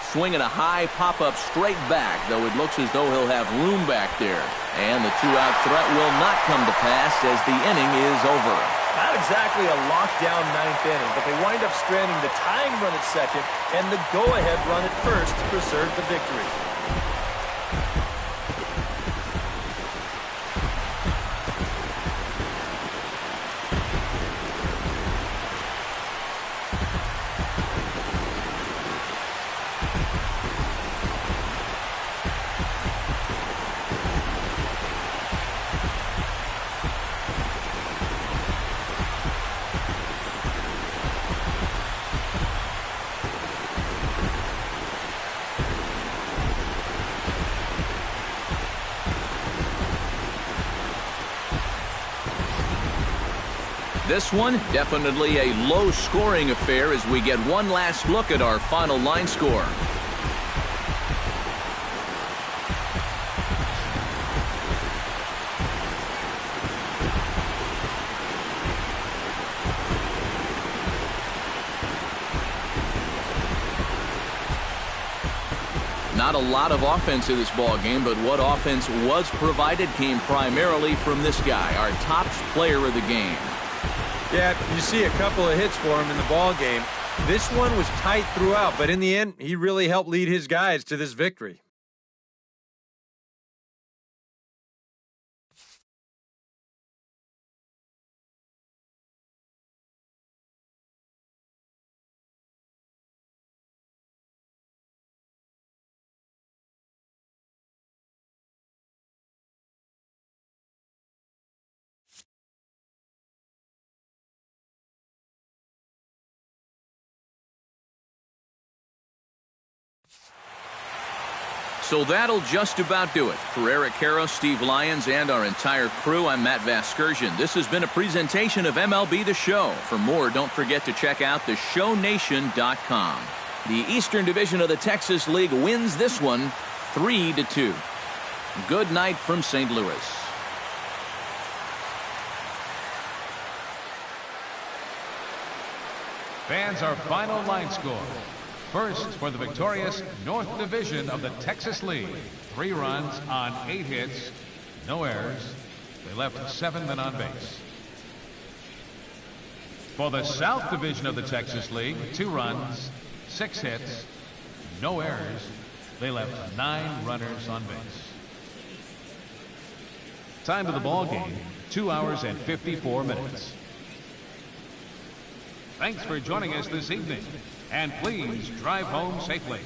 Swinging a high pop-up straight back, though it looks as though he'll have room back there. And the 2-out threat will not come to pass as the inning is over. Not exactly a lockdown 9th inning, but they wind up stranding the tying run at second and the go-ahead run at first to preserve the victory. This one, definitely a low-scoring affair as we get one last look at our final line score. Not a lot of offense in this ball game, but what offense was provided came primarily from this guy, our top player of the game. Yeah, you see a couple of hits for him in the ball game. This one was tight throughout, but in the end, he really helped lead his guys to this victory. So that'll just about do it. For Eric Karros, Steve Lyons, and our entire crew, I'm Matt Vasgersian. This has been a presentation of MLB The Show. For more, don't forget to check out theshownation.com. The Eastern Division of the Texas League wins this one 3-2. Good night from St. Louis. Fans, our final line score. First, for the victorious North Division of the Texas League, 3 runs on 8 hits, no errors. They left 7 men on base. For the South Division of the Texas League, 2 runs, 6 hits, no errors. They left 9 runners on base. Time of the ball game, 2 hours and 54 minutes. Thanks for joining us this evening. And please drive home safely.